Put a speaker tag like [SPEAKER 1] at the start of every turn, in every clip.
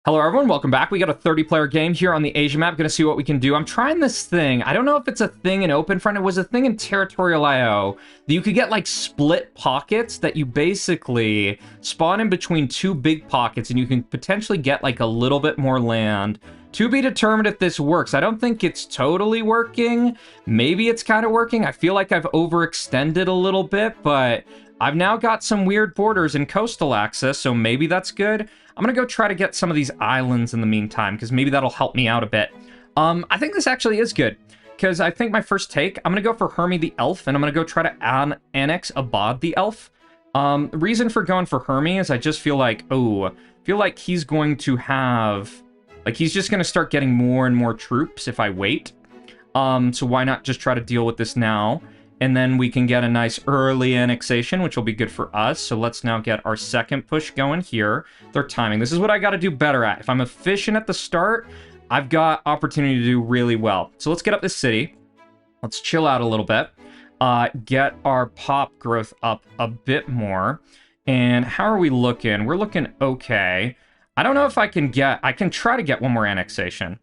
[SPEAKER 1] Hello everyone, welcome back. We got a 30-player game here on the Asia map. Gonna see what we can do. I'm trying this thing. I don't know if it's a thing in OpenFront. It was a thing in Territorial IO that you could get like split pockets that you basically spawn in between two big pockets and you can potentially get like a little bit more land. To be determined if this works. I don't think it's totally working. Maybe it's kind of working. I feel like I've overextended a little bit, but I've now got some weird borders and coastal access, so maybe that's good. I'm gonna go try to get some of these islands in the meantime, because maybe that'll help me out a bit. I think this actually is good, because I think my first take, I'm gonna go for Hermie the Elf, and I'm gonna go try to annex Abad the Elf. The reason for going for Hermie is I just feel like, he's going to have, like, he's just gonna start getting more and more troops if I wait. So why not just try to deal with this now? And then we can get a nice early annexation, which will be good for us. So let's now get our second push going here. Their timing. This is what I got to do better at. If I'm efficient at the start, I've got opportunity to do really well. So let's get up this city. Let's chill out a little bit. Get our pop growth up a bit more. And how are we looking? We're looking okay. I don't know if I can try to get one more annexation.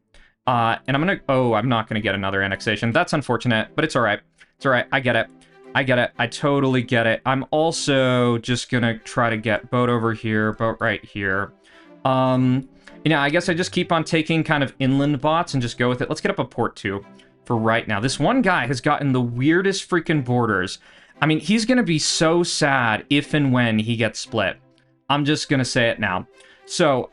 [SPEAKER 1] And I'm not going to get another annexation. That's unfortunate, but it's all right. It's all right. I get it. I totally get it. I'm also just gonna try to get boat over here, boat right here. I guess I just keep on taking kind of inland bots and just go with it. Let's get up a port too for right now. This one guy has gotten the weirdest freaking borders. I mean, he's gonna be so sad if and when he gets split. I'm just gonna say it now. So,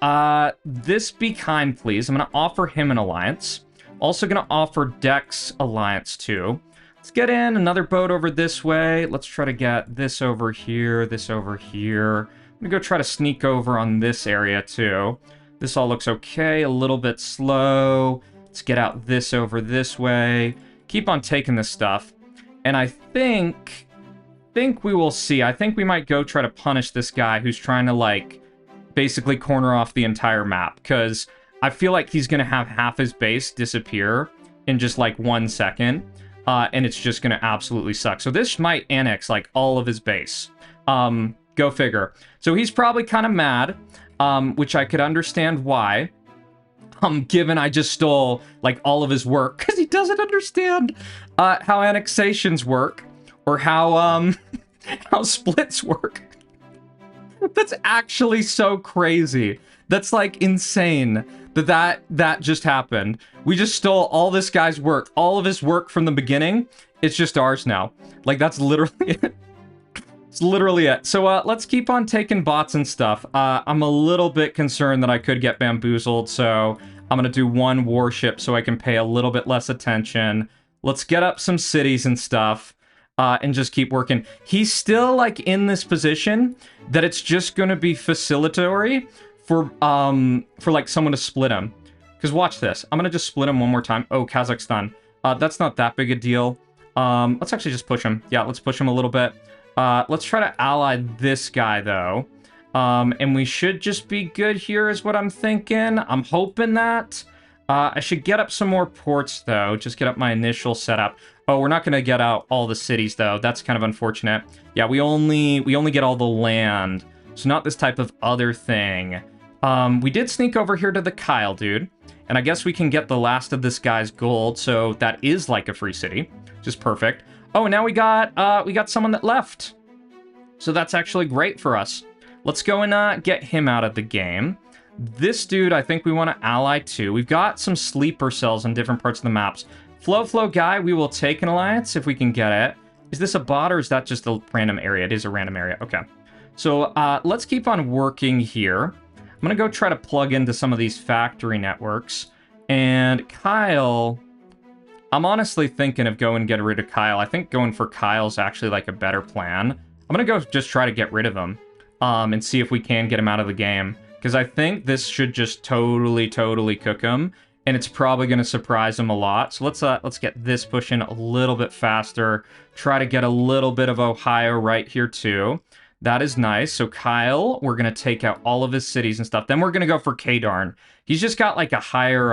[SPEAKER 1] this be kind, please. I'm gonna offer him an alliance. Also gonna offer Dex alliance too. Let's get in another boat over this way. Let's try to get this over here, this over here. I'm gonna go try to sneak over on this area too. This all looks okay, a little bit slow. Let's get out this over this way. Keep on taking this stuff. And I think we will see. I think we might go try to punish this guy who's trying to like basically corner off the entire map, because I feel like he's gonna have half his base disappear in just like 1 second. And it's just going to absolutely suck. So this might annex, like, all of his base. Go figure. So he's probably kind of mad, which I could understand why. Given I just stole, like, all of his work. Because he doesn't understand how annexations work. Or how, how splits work. That's actually so crazy. That's, like, insane. That just happened. We just stole all this guy's work. All of his work from the beginning. It's just ours now. Like, that's literally it. It's literally it. So, let's keep on taking bots and stuff. I'm a little bit concerned that I could get bamboozled, so I'm gonna do one warship so I can pay a little bit less attention. Let's get up some cities and stuff, and just keep working. He's still, like, in this position that it's just gonna be facilitatory for like someone to split him. Because watch this. I'm gonna just split him one more time. Oh, Kazakhstan. That's not that big a deal. Let's actually just push him. Yeah, let's push him a little bit. Let's try to ally this guy, though. And we should just be good here is what I'm thinking. I'm hoping that. I should get up some more ports, though. Just get up my initial setup. Oh, we're not gonna get out all the cities, though. That's kind of unfortunate. Yeah, we only get all the land. So not this type of other thing. We did sneak over here to the Kyle, dude. And I guess we can get the last of this guy's gold, so that is like a free city. Just perfect. Oh, and now we got someone that left. So that's actually great for us. Let's go and get him out of the game. This dude, I think we want to ally too. We've got some sleeper cells in different parts of the maps. Flow guy, we will take an alliance if we can get it. Is this a bot or is that just a random area? It is a random area. Okay. So let's keep on working here. I'm going to go try to plug into some of these factory networks. And Kyle, I'm honestly thinking of going and getting rid of Kyle. I think going for Kyle's actually like a better plan. I'm going to go just try to get rid of him and see if we can get him out of the game. Because I think this should just totally cook him. And it's probably going to surprise him a lot. So let's get this pushing a little bit faster. Try to get a little bit of Ohio right here too. That is nice. So Kyle, we're going to take out all of his cities and stuff. Then we're going to go for Kadarn. He's just got like a higher...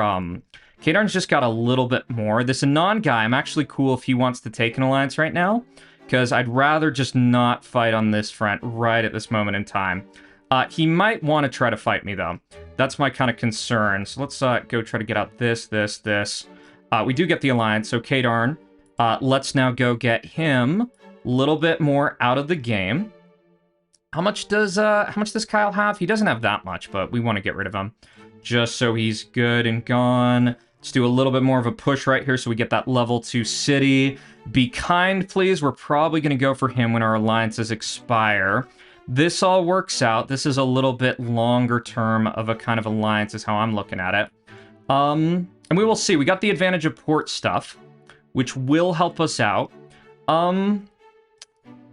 [SPEAKER 1] Kadarn's just got a little bit more. This Anon guy, I'm actually cool if he wants to take an alliance right now. Because I'd rather just not fight on this front right at this moment in time. He might want to try to fight me, though. That's my kind of concern. So let's go try to get out this. We do get the alliance, so Kadarn. Let's now go get him a little bit more out of the game. How much does Kyle have? He doesn't have that much, but we want to get rid of him. Just so he's good and gone. Let's do a little bit more of a push right here so we get that level 2 city. Be kind, please. We're probably going to go for him when our alliances expire. This all works out. This is a little bit longer term of a kind of alliance is how I'm looking at it. And we will see. We got the advantage of port stuff, which will help us out.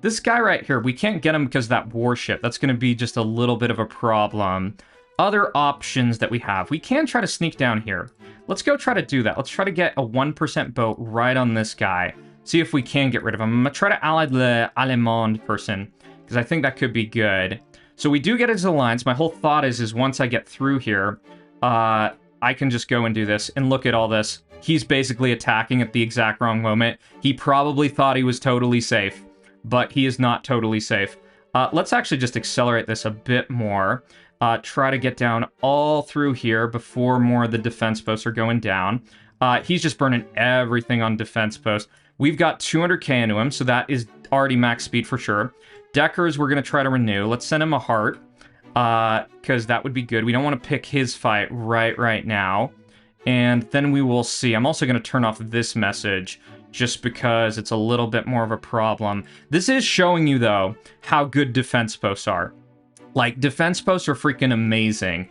[SPEAKER 1] This guy right here, we can't get him because of that warship. That's going to be just a little bit of a problem. Other options that we have. We can try to sneak down here. Let's go try to do that. Let's try to get a 1% boat right on this guy. See if we can get rid of him. I'm going to try to ally the Allemand person, because I think that could be good. So we do get his alliance. My whole thought is once I get through here, I can just go and do this. And look at all this. He's basically attacking at the exact wrong moment. He probably thought he was totally safe, but he is not totally safe. Let's actually just accelerate this a bit more. Try to get down all through here before more of the defense posts are going down. He's just burning everything on defense posts. We've got 200k into him, so that is already max speed for sure. Deckers, we're going to try to renew. Let's send him a heart, because that would be good. We don't want to pick his fight right now. And then we will see. I'm also going to turn off this message, just because it's a little bit more of a problem. This is showing you, though, how good defense posts are. Like, defense posts are freaking amazing,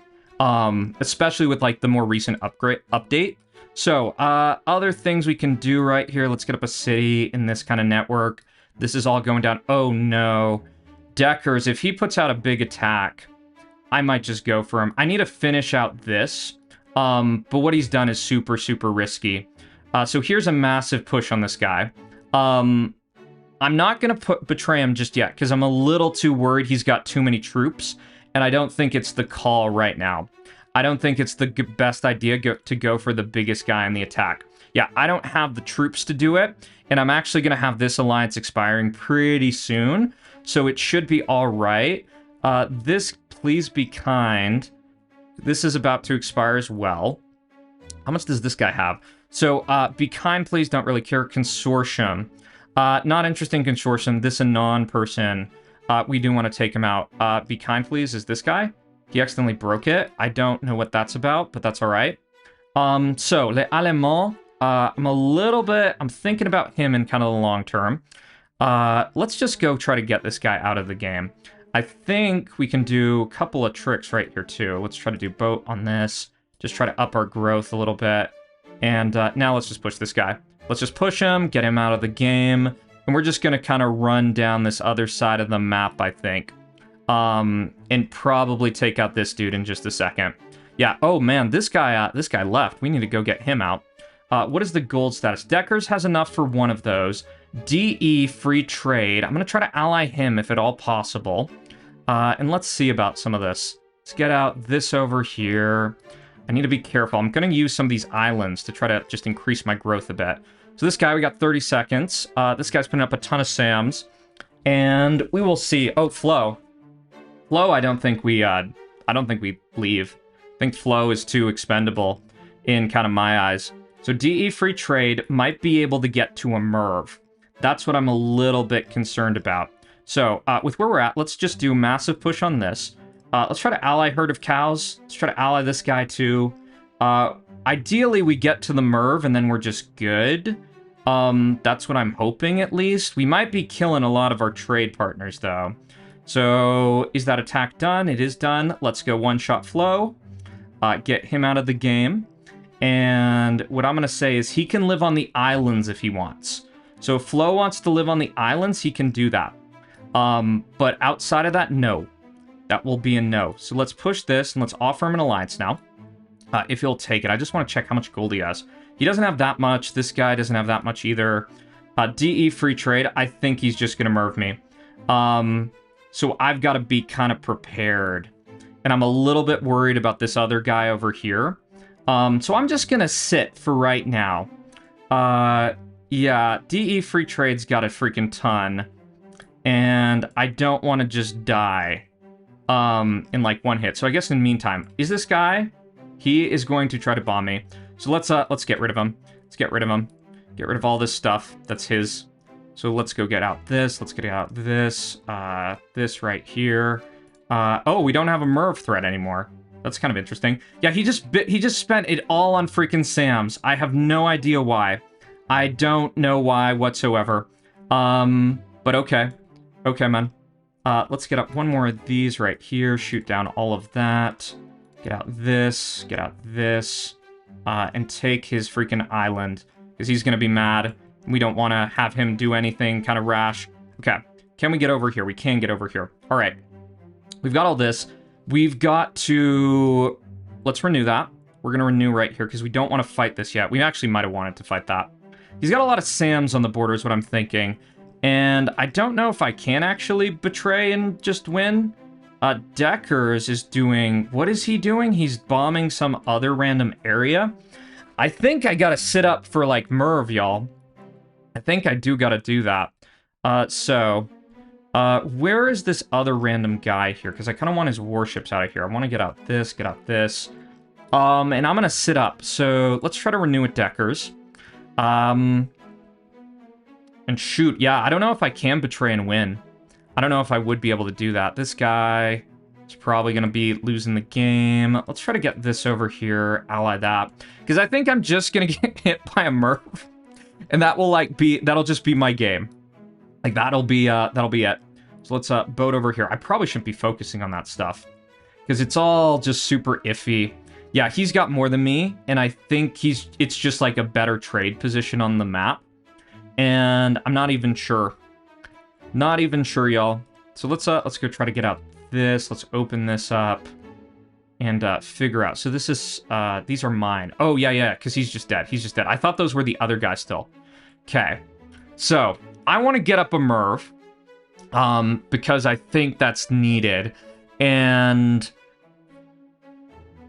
[SPEAKER 1] especially with, like, the more recent update. So, other things we can do right here. Let's get up a city in this kind of network. This is all going down. Oh, no. Deckers, if he puts out a big attack, I might just go for him. I need to finish out this, but what he's done is super, super risky. So here's a massive push on this guy. I'm not going to betray him just yet, because I'm a little too worried he's got too many troops, and I don't think it's the call right now. I don't think it's the best idea to go for the biggest guy in the attack. Yeah, I don't have the troops to do it, and I'm actually going to have this alliance expiring pretty soon, so it should be all right. This, please be kind. This is about to expire as well. How much does this guy have? So, be kind, please. Don't really care. Consortium. Not interesting consortium. This Anon person, we do want to take him out. Be kind, please, is this guy. He accidentally broke it. I don't know what that's about, but that's all right. So, Les Allemands, I'm thinking about him in kind of the long term. Let's just go try to get this guy out of the game. I think we can do a couple of tricks right here, too. Let's try to do boat on this. Just try to up our growth a little bit. And now let's just push this guy. Let's just push him, get him out of the game, and we're just going to kind of run down this other side of the map, I think, and probably take out this dude in just a second. Yeah, oh man, this guy left. We need to go get him out. What is the gold status? Deckers has enough for one of those. DE, free trade. I'm going to try to ally him if at all possible. And let's see about some of this. Let's get out this over here. I need to be careful. I'm going to use some of these islands to try to just increase my growth a bit. So this guy, we got 30 seconds. This guy's putting up a ton of SAMs. And we will see. Oh, Flow. Flow, I don't think we leave. I think Flow is too expendable in kind of my eyes. So DE free trade might be able to get to a MERV. That's what I'm a little bit concerned about. So with where we're at, let's just do a massive push on this. Let's try to ally Herd of Cows. Let's try to ally this guy too. Ideally, we get to the MERV and then we're just good. That's what I'm hoping, at least. We might be killing a lot of our trade partners, though. So, is that attack done? It is done. Let's go one-shot Flow. Get him out of the game. And what I'm going to say is he can live on the islands if he wants. So, if Flow wants to live on the islands, he can do that. But outside of that, no. That will be a no. So let's push this, and let's offer him an alliance now. If he'll take it. I just want to check how much gold he has. He doesn't have that much. This guy doesn't have that much either. DE free trade. I think he's just going to MERV me. So I've got to be kind of prepared. And I'm a little bit worried about this other guy over here. So I'm just going to sit for right now. Yeah, DE free trade's got a freaking ton. And I don't want to just die. in like one hit. So I guess in the meantime, is this guy? He is going to try to bomb me. So let's get rid of him. Let's get rid of him. Get rid of all this stuff that's his. So let's go get out this. Let's get out this. This right here. Oh, we don't have a Merv threat anymore. That's kind of interesting. Yeah, he just spent it all on freaking Sam's. I have no idea why. I don't know why whatsoever. But okay. Okay, man. Let's get up one more of these right here. Shoot down all of that. Get out this. Get out this. And take his freaking island. Because he's going to be mad. We don't want to have him do anything kind of rash. Okay. Can we get over here? We can get over here. All right. We've got all this. We've got to... Let's renew that. We're going to renew right here because we don't want to fight this yet. We actually might have wanted to fight that. He's got a lot of Sams on the border is what I'm thinking. And I don't know if I can actually betray and just win. Deckers is doing... What is he doing? He's bombing some other random area. I think I gotta sit up for, like, Merv, y'all. I think I do gotta do that. Where is this other random guy here? Because I kind of want his warships out of here. I want to get out this, get out this. And I'm gonna sit up. So let's try to renew with Deckers. And shoot, yeah, I don't know if I can betray and win. I don't know if I would be able to do that. This guy is probably going to be losing the game. Let's try to get this over here, ally that. Because I think I'm just going to get hit by a Merv. And that will, like, that'll just be my game. Like, that'll be it. So let's, boat over here. I probably shouldn't be focusing on that stuff. Because it's all just super iffy. Yeah, he's got more than me. And I think it's just, like, a better trade position on the map. And I'm not even sure. Not even sure, y'all. So let's go try to get out this. Let's open this up and figure out. So this is these are mine. Oh yeah, because he's just dead. He's just dead. I thought those were the other guys still. Okay. So I want to get up a Merv because I think that's needed. And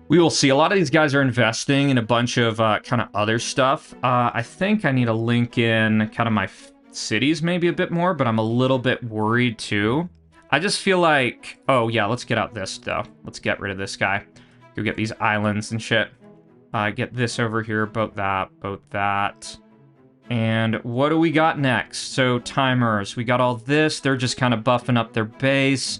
[SPEAKER 1] we will see. A lot of these guys are investing in a bunch of kind of other stuff. I think I need to link in kind of my cities maybe a bit more, but I'm a little bit worried too. I just feel like... Oh, yeah, let's get out this, though. Let's get rid of this guy. Go get these islands and shit. Get this over here, boat that. And what do we got next? So, timers. We got all this. They're just kind of buffing up their base.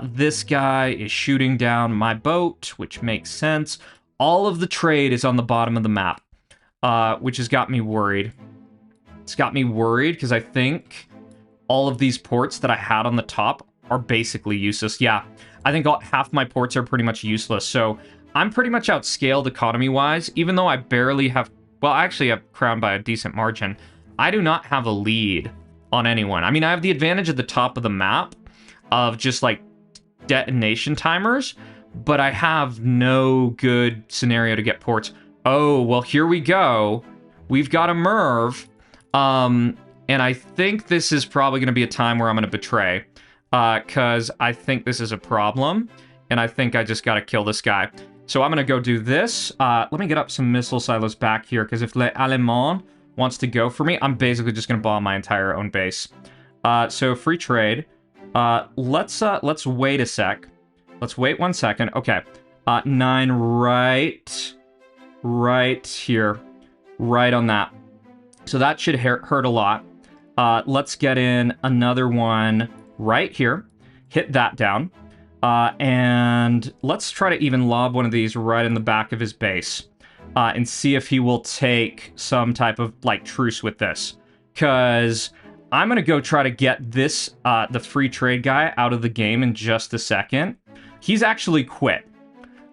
[SPEAKER 1] This guy is shooting down my boat, which makes sense. All of the trade is on the bottom of the map, which has got me worried. It's got me worried because I think all of these ports that I had on the top are basically useless. Yeah, I think half my ports are pretty much useless. So I'm pretty much outscaled economy-wise, even though I barely have... Well, I actually have crowned by a decent margin. I do not have a lead on anyone. I mean, I have the advantage at the top of the map of just, like, detonation timers, but I have no good scenario to get ports. Oh, well, here we go. We've got a Merv. And I think this is probably going to be a time where I'm going to betray. Because I think this is a problem. And I think I just got to kill this guy. So I'm going to go do this. Let me get up some missile silos back here. Because if Le Allemand wants to go for me, I'm basically just going to bomb my entire own base. So free trade. Let's wait a sec. Let's wait 1 second. Okay. 9 right here. Right on that. So that should hurt a lot. Let's get in another one right here. Hit that down. And let's try to even lob one of these right in the back of his base. And see if he will take some type of, like, truce with this. Because I'm going to go try to get this, the free trade guy out of the game in just a second. He's actually quit.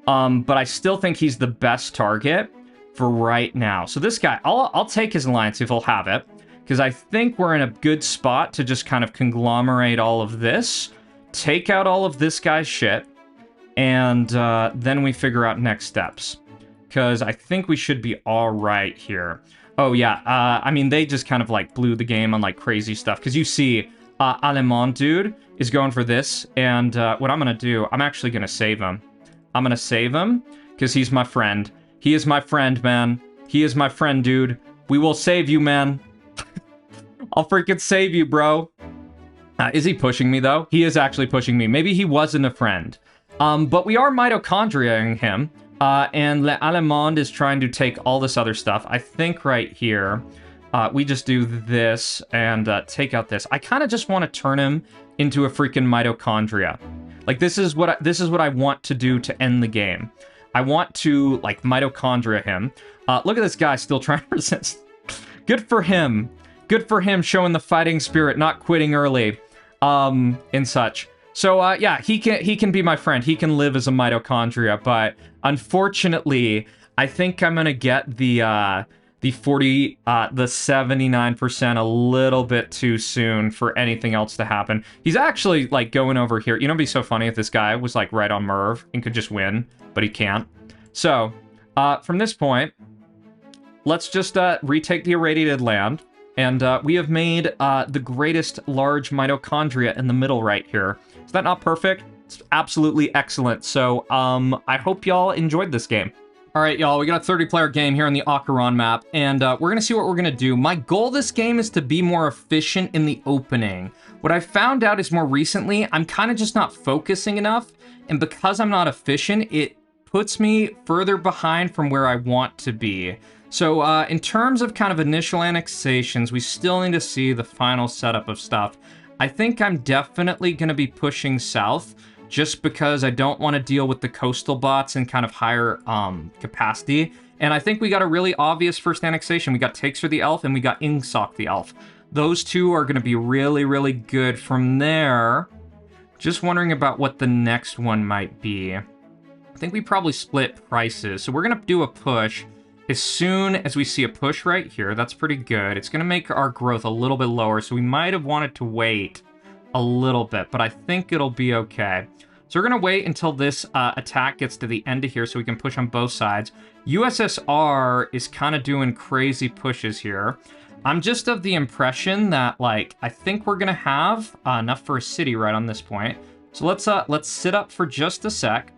[SPEAKER 1] But I still think he's the best target for right now. So this guy, I'll take his alliance if he'll have it, because I think we're in a good spot to just kind of conglomerate all of this, take out all of this guy's shit, and then we figure out next steps. Because I think we should be all right here. Oh yeah, I mean, they just kind of like blew the game on like crazy stuff. Because you see, Allemand dude is going for this, and what I'm going to do, I'm actually going to save him. I'm going to save him because he's my friend. He is my friend, man. He is my friend, dude. We will save you, man. I'll freaking save you, bro. Is he pushing me, though? He is actually pushing me. Maybe he wasn't a friend. But we are mitochondriaing him. And Le Allemand is trying to take all this other stuff. I think right here, we just do this and take out this. I kind of just want to turn him into a freaking mitochondria. Like, this is what I want to do to end the game. I want to, like, mitochondria him. Look at this guy still trying to resist. Good for him. Good for him showing the fighting spirit, not quitting early, and such. So, yeah, he can be my friend. He can live as a mitochondria, but unfortunately, I think I'm gonna get the 79% a little bit too soon for anything else to happen. He's actually, like, going over here. You know, it'd be so funny if this guy was, like, right on Merv and could just win, but he can't. So, from this point, let's just retake the irradiated land. And we have made the greatest large mitochondria in the middle right here. Is that not perfect? It's absolutely excellent. So I hope y'all enjoyed this game. All right, y'all, we got a 30-player game here on the Acheron map, and we're going to see what we're going to do. My goal this game is to be more efficient in the opening. What I found out is more recently, I'm kind of just not focusing enough, and because I'm not efficient, it puts me further behind from where I want to be. So in terms of kind of initial annexations, we still need to see the final setup of stuff. I think I'm definitely going to be pushing south just because I don't want to deal with the coastal bots and kind of higher capacity. And I think we got a really obvious first annexation. We got Takesur the Elf and we got Ingsoc the Elf. Those two are going to be really, really good. From there, just wondering about what the next one might be. I think we probably split prices. So we're going to do a push. As soon as we see a push right here, that's pretty good. It's going to make our growth a little bit lower, so we might have wanted to wait a little bit, but I think it'll be okay. So we're going to wait until this attack gets to the end of here so we can push on both sides. USSR is kind of doing crazy pushes here. I'm just of the impression that, like, I think we're going to have enough for a city right on this point. So let's sit up for just a sec,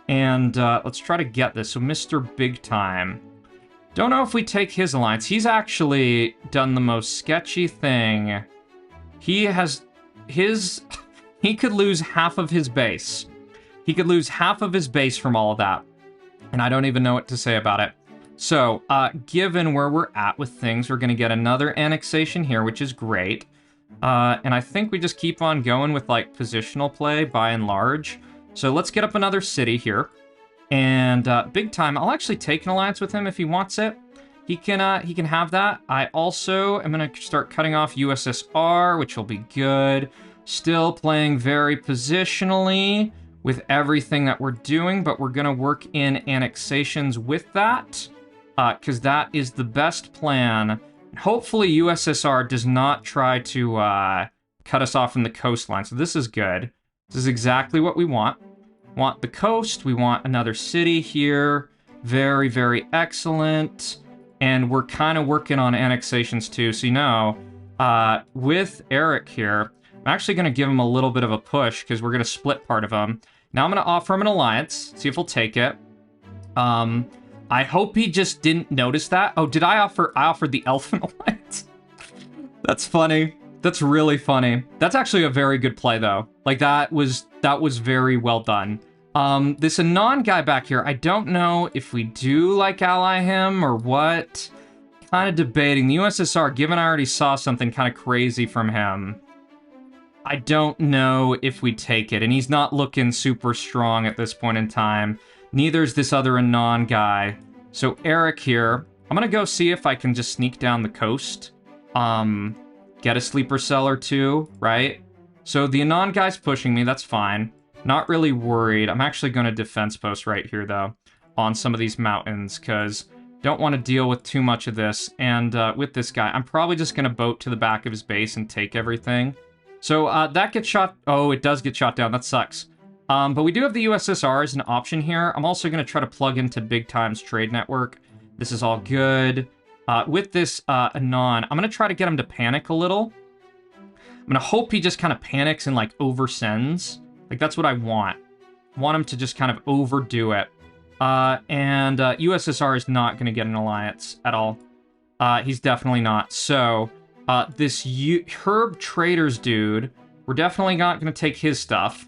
[SPEAKER 1] and let's try to get this. So Mr. Big Time. Don't know if we take his alliance. He's actually done the most sketchy thing. He has his... He could lose half of his base. He could lose half of his base from all of that. And I don't even know what to say about it. So, given where we're at with things, we're going to get another annexation here, which is great. And I think we just keep on going with, like, positional play by and large. So let's get up another city here. And Big Time, I'll actually take an alliance with him if he wants it. He can have that. I also am going to start cutting off USSR, which will be good. Still playing very positionally with everything that we're doing, but we're going to work in annexations with that, because that is the best plan. Hopefully USSR does not try to cut us off from the coastline, so this is good. This is exactly what we want. Want the coast, we want another city here. Very, very excellent. And we're kind of working on annexations too, so you know, with Eric here, I'm actually going to give him a little bit of a push because we're going to split part of him. Now I'm going to offer him an alliance, see if he'll take it. I hope he just didn't notice that. Oh, did I offered the elf an alliance? That's funny. That's really funny. That's actually a very good play though. Like that was very well done. This Anon guy back here, I don't know if we do like ally him or what. Kind of debating. The USSR, given I already saw something kind of crazy from him, I don't know if we take it. And he's not looking super strong at this point in time. Neither's this other Anon guy. So Eric here, I'm gonna go see if I can just sneak down the coast. Get a sleeper cell or two, right? So the Anon guy's pushing me, that's fine. Not really worried. I'm actually going to defense post right here, though, on some of these mountains, because don't want to deal with too much of this. And with this guy, I'm probably just going to boat to the back of his base and take everything. So that gets shot... Oh, it does get shot down. That sucks. But we do have the USSR as an option here. I'm also going to try to plug into Big Time's trade network. This is all good. With this Anon, I'm going to try to get him to panic a little. I'm going to hope he just kind of panics and, like, oversends. Like, that's what I want. I want him to just kind of overdo it. And USSR is not going to get an alliance at all. He's definitely not. So, this Herb Traders dude We're definitely not going to take his stuff.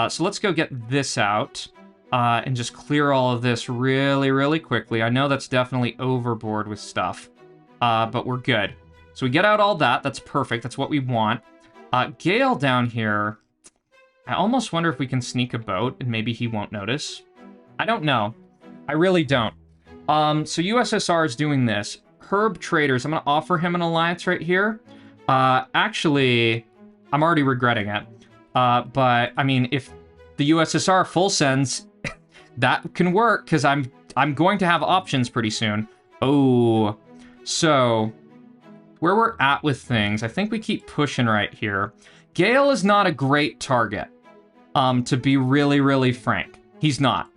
[SPEAKER 1] So let's go get this out and just clear all of this really, really quickly. I know that's definitely overboard with stuff, but we're good. So we get out all that. That's perfect. That's what we want. Gale down here, I almost wonder if we can sneak a boat and maybe he won't notice. I don't know. I really don't. So USSR is doing this. Herb Traders, I'm going to offer him an alliance right here. Actually, I'm already regretting it. But, I mean, if the USSR full sends, that can work, because I'm going to have options pretty soon. Oh, so where we're at with things, I think we keep pushing right here. Gale is not a great target, to be really, really frank. He's not.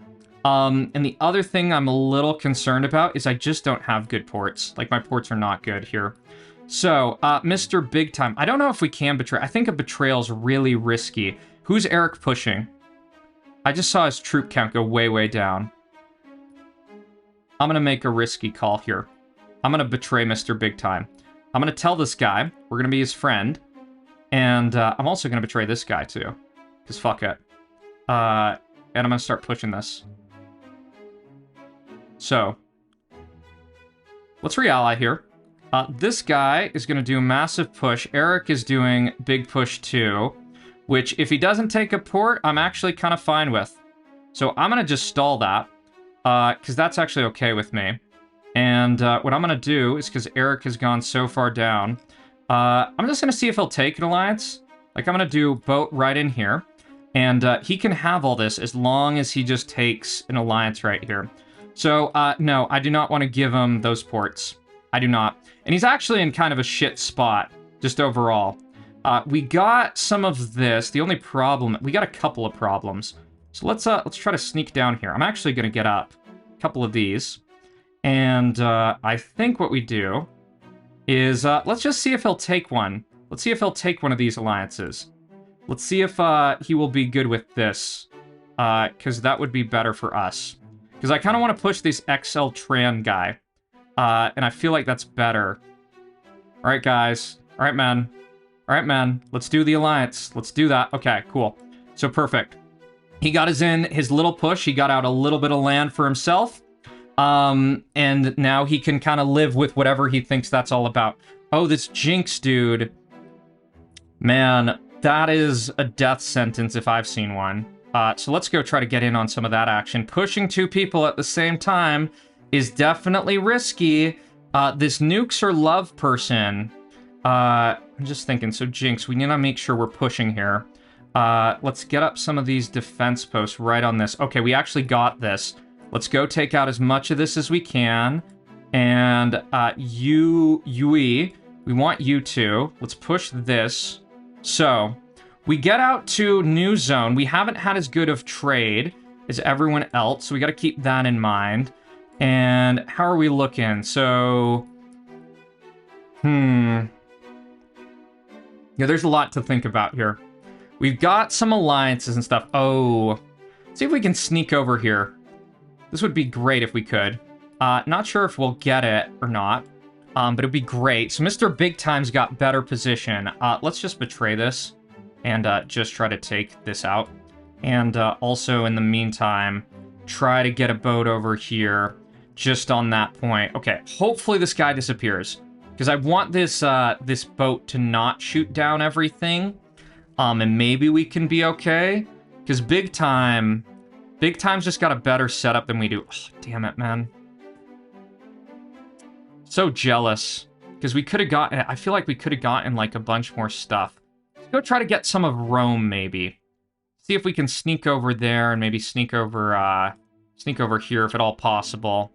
[SPEAKER 1] And the other thing I'm a little concerned about is I just don't have good ports. Like, my ports are not good here. So, Mr. Big Time, I don't know if we can betray. I think a betrayal's really risky. Who's Eric pushing? I just saw his troop count go way, way down. I'm gonna make a risky call here. I'm gonna betray Mr. Big Time. I'm gonna tell this guy we're gonna be his friend. And I'm also gonna betray this guy too. Because fuck it. And I'm gonna start pushing this. So, let's re-ally here. This guy is going to do a massive push. Eric is doing big push too, which if he doesn't take a port, I'm actually kind of fine with. So I'm going to just stall that, because that's actually okay with me. And what I'm going to do is, because Eric has gone so far down, I'm just going to see if he'll take an alliance. Like, I'm going to do boat right in here, and he can have all this as long as he just takes an alliance right here. So, no, I do not want to give him those ports. I do not. And he's actually in kind of a shit spot, just overall. We got some of this. The only problem... We got a couple of problems. So let's try to sneak down here. I'm actually going to get up a couple of these. And I think what we do is... let's just see if he'll take one. Let's see if he'll take one of these alliances. Let's see if he will be good with this. Because that would be better for us. Because I kind of want to push this XL Tran guy. And I feel like that's better. Alright, guys. Alright, man. Alright, man. Let's do the alliance. Let's do that. Okay, cool. So, perfect. He got his little push. He got out a little bit of land for himself. And now he can kind of live with whatever he thinks that's all about. Oh, this Jinx dude. Man, that is a death sentence if I've seen one. So let's go try to get in on some of that action. Pushing two people at the same time is definitely risky. This nukes or love person. I'm just thinking, so Jinx, we need to make sure we're pushing here. Let's get up some of these defense posts right on this. Okay, we actually got this. Let's go take out as much of this as we can. And Yui, we want you to. Let's push this. So, we get out to New Zone. We haven't had as good of trade as everyone else, so we got to keep that in mind. And how are we looking? So, yeah, there's a lot to think about here. We've got some alliances and stuff. Oh, see if we can sneak over here. This would be great if we could. Not sure if we'll get it or not, but it'd be great. So Mr. Big Time's got better position. Let's just betray this and just try to take this out. And also, in the meantime, try to get a boat over here just on that point. Okay, hopefully this guy disappears, because I want this this boat to not shoot down everything, and maybe we can be okay, because Big Time's just got a better setup than we do. Oh, damn it, man. So jealous, because we could have gotten, I feel like we could have gotten like a bunch more stuff. Let's go try to get some of Rome, maybe. See if we can sneak over there and maybe sneak over here if at all possible.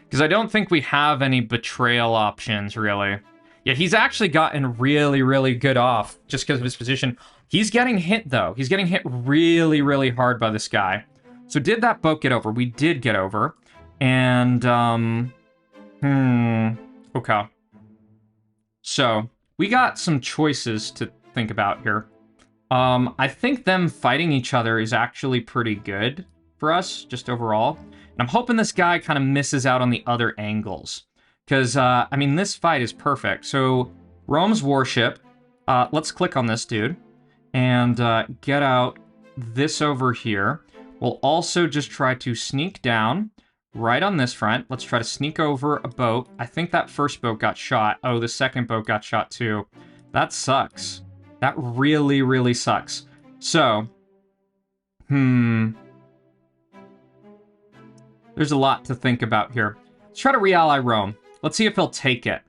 [SPEAKER 1] Because I don't think we have any betrayal options, really. Yeah, he's actually gotten really, really good off just because of his position. He's getting hit, though. He's getting hit really, really hard by this guy. So did that boat get over? We did get over. And, okay. So, we got some choices to think about here. I think them fighting each other is actually pretty good for us, just overall. And I'm hoping this guy kind of misses out on the other angles. Because, I mean, this fight is perfect. So, Rome's warship Let's click on this dude and get out this over here. We'll also just try to sneak down right on this front. Let's try to sneak over a boat. I think that first boat got shot. Oh, the second boat got shot too. That sucks. That really, really sucks. So, there's a lot to think about here. Let's try to re-ally Rome. Let's see if he'll take it.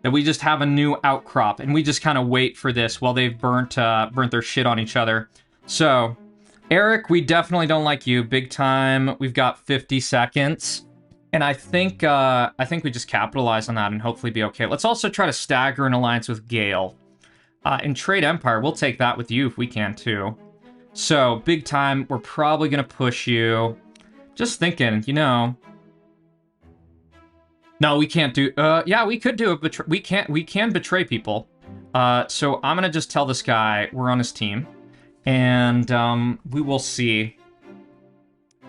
[SPEAKER 1] That we just have a new outcrop, and we just kind of wait for this while they've burnt their shit on each other. So, Eric, we definitely don't like you. Big time. We've got 50 seconds. And I think we just capitalize on that and hopefully be okay. Let's also try to stagger an alliance with Gale. And Trade Empire, we'll take that with you if we can too. So, big time. We're probably going to push you. Just thinking, you know... No, we can't do... yeah, we could do it. We can betray people. So I'm going to just tell this guy we're on his team. And we will see.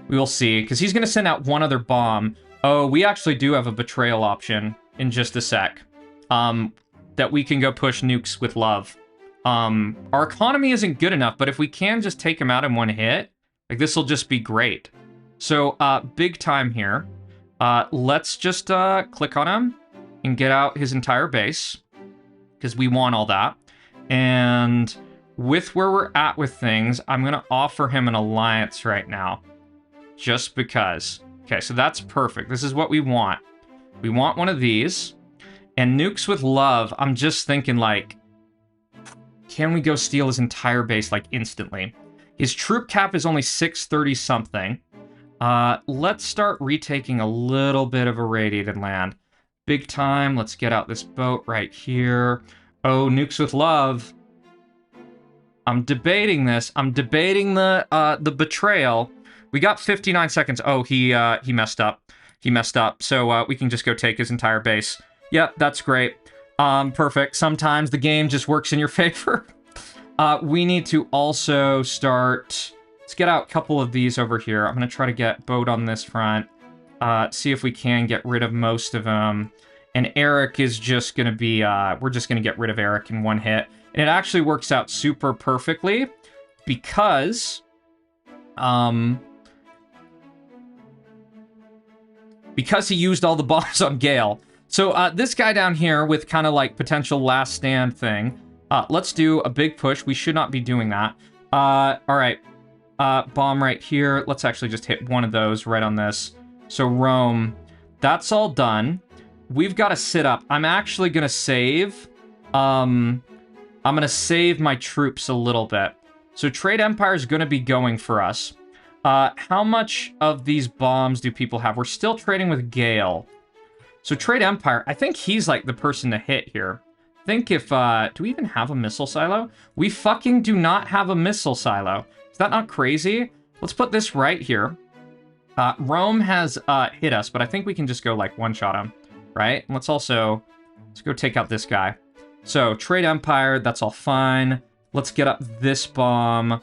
[SPEAKER 1] We will see. Because he's going to send out one other bomb. Oh, we actually do have a betrayal option in just a sec. That we can go push nukes with love. Our economy isn't good enough, but if we can just take him out in one hit, like this will just be great. So, big time here. Let's just click on him and get out his entire base, because we want all that. And with where we're at with things, I'm going to offer him an alliance right now, just because. Okay, so that's perfect. This is what we want. We want one of these. And nukes with love, I'm just thinking, like, can we go steal his entire base, like, instantly? His troop cap is only 630-something. Let's start retaking a little bit of irradiated land. Big time. Let's get out this boat right here. Oh, nukes with love. I'm debating this. I'm debating the betrayal. We got 59 seconds. Oh, he messed up. He messed up. So, we can just go take his entire base. Yep, that's great. Perfect. Sometimes the game just works in your favor. We need to also start... Let's get out a couple of these over here. I'm going to try to get boat on this front. See if we can get rid of most of them. And Eric is just going to be... we're just going to get rid of Eric in one hit. And it actually works out super perfectly. Because... because he used all the bombs on Gale. So this guy down here with kind of like potential last stand thing. Let's do a big push. We should not be doing that. All right. Bomb right here. Let's actually just hit one of those right on this. So Rome, that's all done. We've got to sit up. I'm actually going to save. I'm going to save my troops a little bit. So Trade Empire is going to be going for us. How much of these bombs do people have? We're still trading with Gale. So Trade Empire, I think he's like the person to hit here. I think if, do we even have a missile silo? We fucking do not have a missile silo. Is that not crazy? Let's put this right here. Rome has hit us, but I think we can just go like one-shot him, right? And let's go take out this guy. So Trade Empire, that's all fine. Let's get up this bomb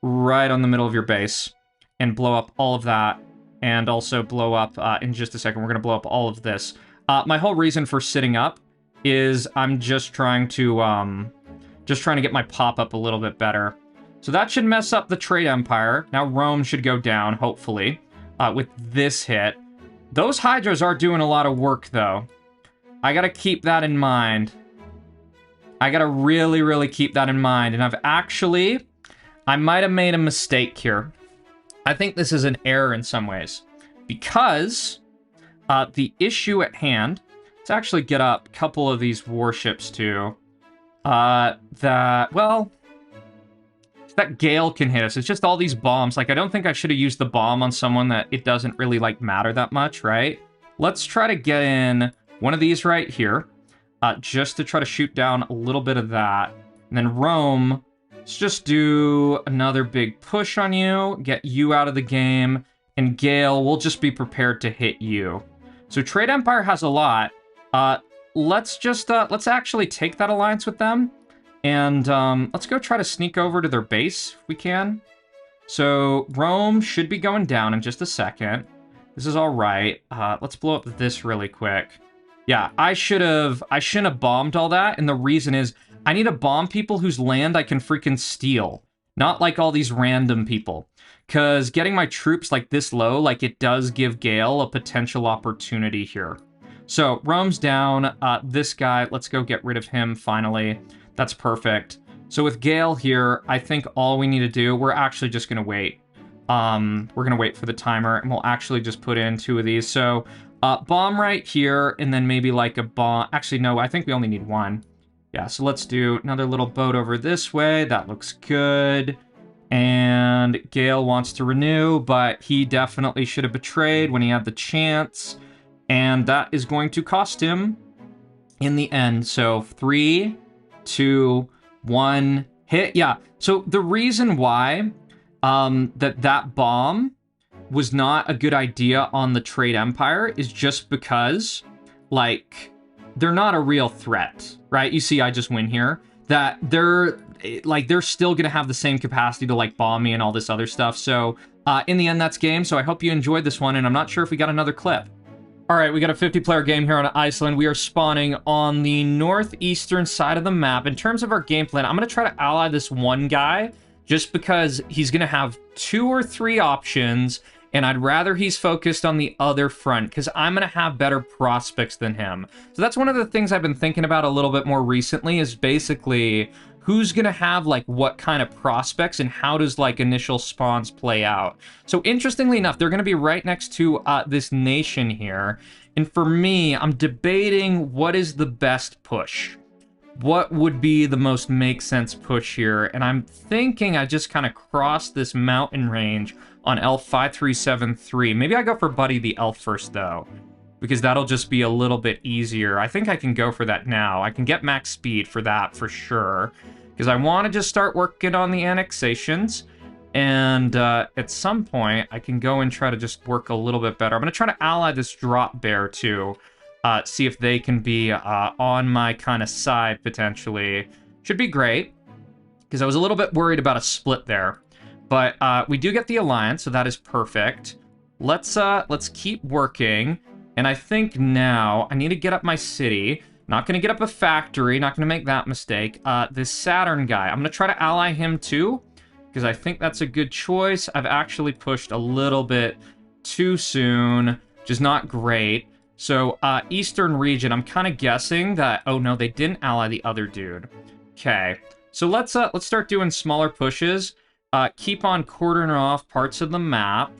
[SPEAKER 1] right on the middle of your base and blow up all of that. And also blow up, in just a second, we're going to blow up all of this. My whole reason for sitting up is I'm just trying to get my pop up a little bit better. So that should mess up the Trade Empire. Now Rome should go down, hopefully, with this hit. Those Hydras are doing a lot of work, though. I got to keep that in mind. I got to really, really keep that in mind. And I might have made a mistake here. I think this is an error in some ways, because the issue at hand, let's actually get up a couple of these warships too, that Gale can hit us. It's just all these bombs. Like, I don't think I should have used the bomb on someone that it doesn't really, like, matter that much, right? Let's try to get in one of these right here, just to try to shoot down a little bit of that. And then Rome... Let's just do another big push on you, get you out of the game, and Gale, we'll just be prepared to hit you. So Trade Empire has a lot. Let's actually take that alliance with them, and let's go try to sneak over to their base if we can. So Rome should be going down in just a second. This is all right. Let's blow up this really quick. Yeah, I shouldn't have bombed all that, and the reason is I need to bomb people whose land I can freaking steal. Not like all these random people. Because getting my troops like this low, like it does give Gale a potential opportunity here. So Rome's down. This guy, let's go get rid of him finally. That's perfect. So with Gale here, I think all we need to do, we're actually just going to wait. We're going to wait for the timer, and we'll actually just put in 2 of these. So bomb right here, and then maybe like a bomb. Actually, no, I think we only need 1. Yeah, so let's do another little boat over this way. That looks good. And Gale wants to renew, but he definitely should have betrayed when he had the chance. And that is going to cost him in the end. So 3, 2, 1, hit. Yeah, so the reason why that bomb was not a good idea on the Trade Empire is just because, like, they're not a real threat, right? You see, I just win here. That they're still gonna have the same capacity to like bomb me and all this other stuff. So in the end, that's game. So I hope you enjoyed this one, and I'm not sure if we got another clip. All right, we got a 50-player game here on Iceland. We are spawning on the northeastern side of the map. In terms of our game plan, I'm gonna try to ally this one guy just because he's gonna have 2 or 3 options, and I'd rather he's focused on the other front because I'm going to have better prospects than him. So that's one of the things I've been thinking about a little bit more recently is basically who's going to have like what kind of prospects and how does like initial spawns play out. So interestingly enough, they're going to be right next to this nation here. And for me, I'm debating what is the best push. What would be the most make sense push here? And I'm thinking I just kind of cross this mountain range on elf 5373. Maybe I go for Buddy the Elf first, though, because that'll just be a little bit easier. I think I can go for that now. I can get max speed for that for sure, because I want to just start working on the annexations. And at some point, I can go and try to just work a little bit better. I'm going to try to ally this drop bear, too. See if they can be on my kind of side, potentially. Should be great, because I was a little bit worried about a split there. But we do get the alliance, so that is perfect. Let's keep working. And I think now I need to get up my city. Not going to get up a factory. Not going to make that mistake. This Saturn guy, I'm going to try to ally him too, because I think that's a good choice. I've actually pushed a little bit too soon, which is not great. So Eastern region, I'm kind of guessing that, oh no, they didn't ally the other dude. Okay, so let's start doing smaller pushes. Keep on quartering off parts of the map.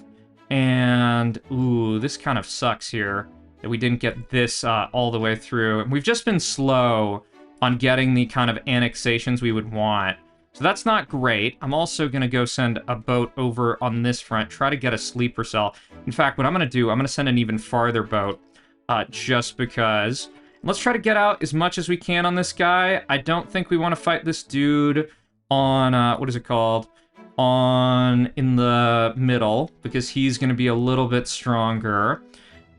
[SPEAKER 1] And, ooh, this kind of sucks here that we didn't get this all the way through. And we've just been slow on getting the kind of annexations we would want. So that's not great. I'm also going to go send a boat over on this front, try to get a sleeper cell. In fact, what I'm going to do, I'm going to send an even farther boat just because. Let's try to get out as much as we can on this guy. I don't think we want to fight this dude on, what is it called? In the middle, because he's going to be a little bit stronger.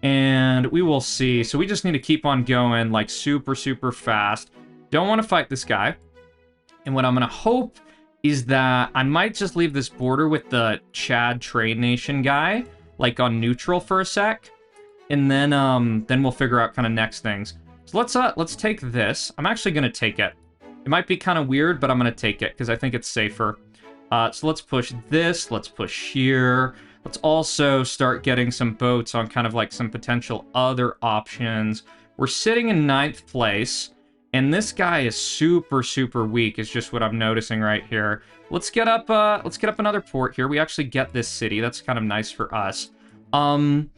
[SPEAKER 1] And we will see. So we just need to keep on going, like, super, super fast. Don't want to fight this guy. And what I'm going to hope is that I might just leave this border with the Chad Trade Nation guy, like, on neutral for a sec. And then we'll figure out kind of next things. So let's take this. I'm actually going to take it. It might be kind of weird, but I'm going to take it, because I think it's safer. So let's push this, let's push here. Let's also start getting some boats on kind of like some potential other options. We're sitting in 9th place, and this guy is super, super weak, is just what I'm noticing right here. Let's get up another port here. We actually get this city. That's kind of nice for us. And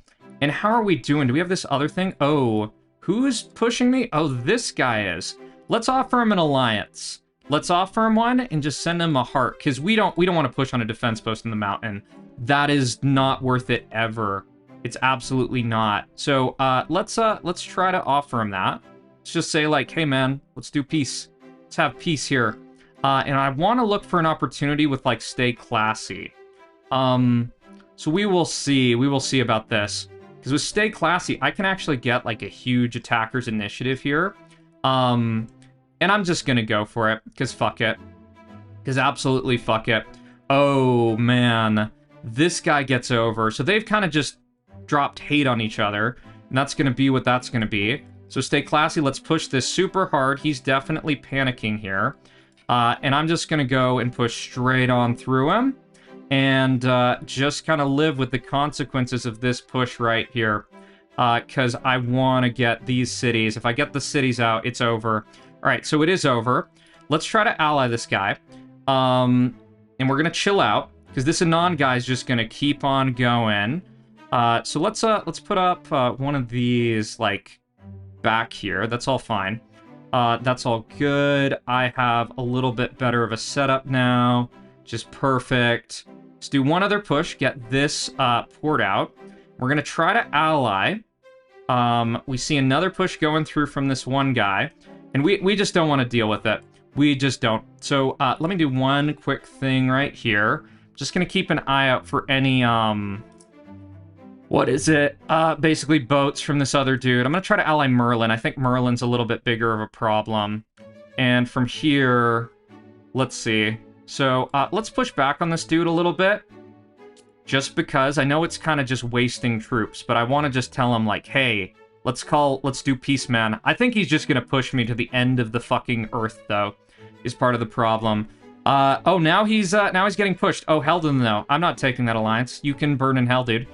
[SPEAKER 1] how are we doing? Do we have this other thing? Oh, who's pushing me? Oh, this guy is. Let's offer him an alliance. Let's offer him one and just send him a heart, because we don't want to push on a defense post in the mountain. That is not worth it ever. It's absolutely not. So let's try to offer him that. Let's just say like, hey man, let's do peace. Let's have peace here. And I want to look for an opportunity with like stay classy. So we will see. We will see about this, because with stay classy, I can actually get like a huge attacker's initiative here. And I'm just gonna go for it, because fuck it. Because absolutely fuck it. Oh, man. This guy gets over. So they've kind of just dropped hate on each other. And that's gonna be what that's gonna be. So stay classy. Let's push this super hard. He's definitely panicking here. And I'm just going to go and push straight on through him. And just kind of live with the consequences of this push right here. Because I want to get these cities. If I get the cities out, it's over. All right, so it is over. Let's try to ally this guy. And we're going to chill out. Because this Anon guy is just going to keep on going. So let's put up one of these, like, back here. That's all fine. That's all good. I have a little bit better of a setup now. Just perfect. Let's do one other push. Get this port out. We're going to try to ally. We see another push going through from this one guy. And we just don't want to deal with it. We just don't. So let me do one quick thing right here. Just going to keep an eye out for any... what is it? Basically boats from this other dude. I'm going to try to ally Merlin. I think Merlin's a little bit bigger of a problem. And from here, let's see. So let's push back on this dude a little bit. Just because I know it's kind of just wasting troops, but I want to just tell him, like, hey, let's do peace, man. I think he's just going to push me to the end of the fucking earth, though, is part of the problem. Oh, now he's getting pushed. Oh, hell to no. I'm not taking that alliance. You can burn in hell, dude.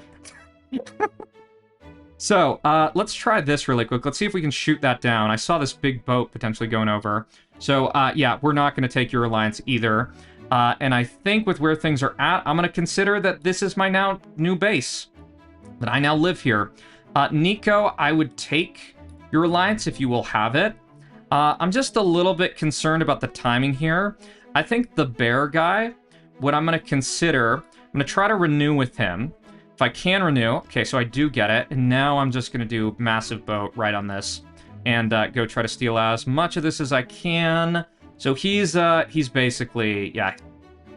[SPEAKER 1] So, let's try this really quick. Let's see if we can shoot that down. I saw this big boat potentially going over. So, yeah, we're not going to take your alliance either. And I think with where things are at, I'm going to consider that this is my new base. That I now live here. Nico, I would take your alliance if you will have it. I'm just a little bit concerned about the timing here. I think the bear guy, what I'm going to consider, I'm going to try to renew with him. If I can renew, okay, so I do get it, and now I'm just going to do massive boat right on this, and go try to steal as much of this as I can. So he's basically, yeah,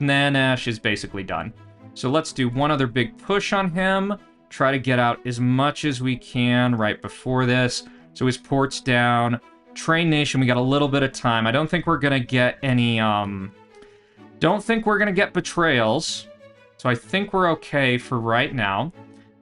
[SPEAKER 1] Nanesh is basically done. So let's do one other big push on him, try to get out as much as we can right before this. So his port's down. Train Nation, we got a little bit of time. I don't think we're going to get any, don't think we're going to get betrayals. So I think we're okay for right now,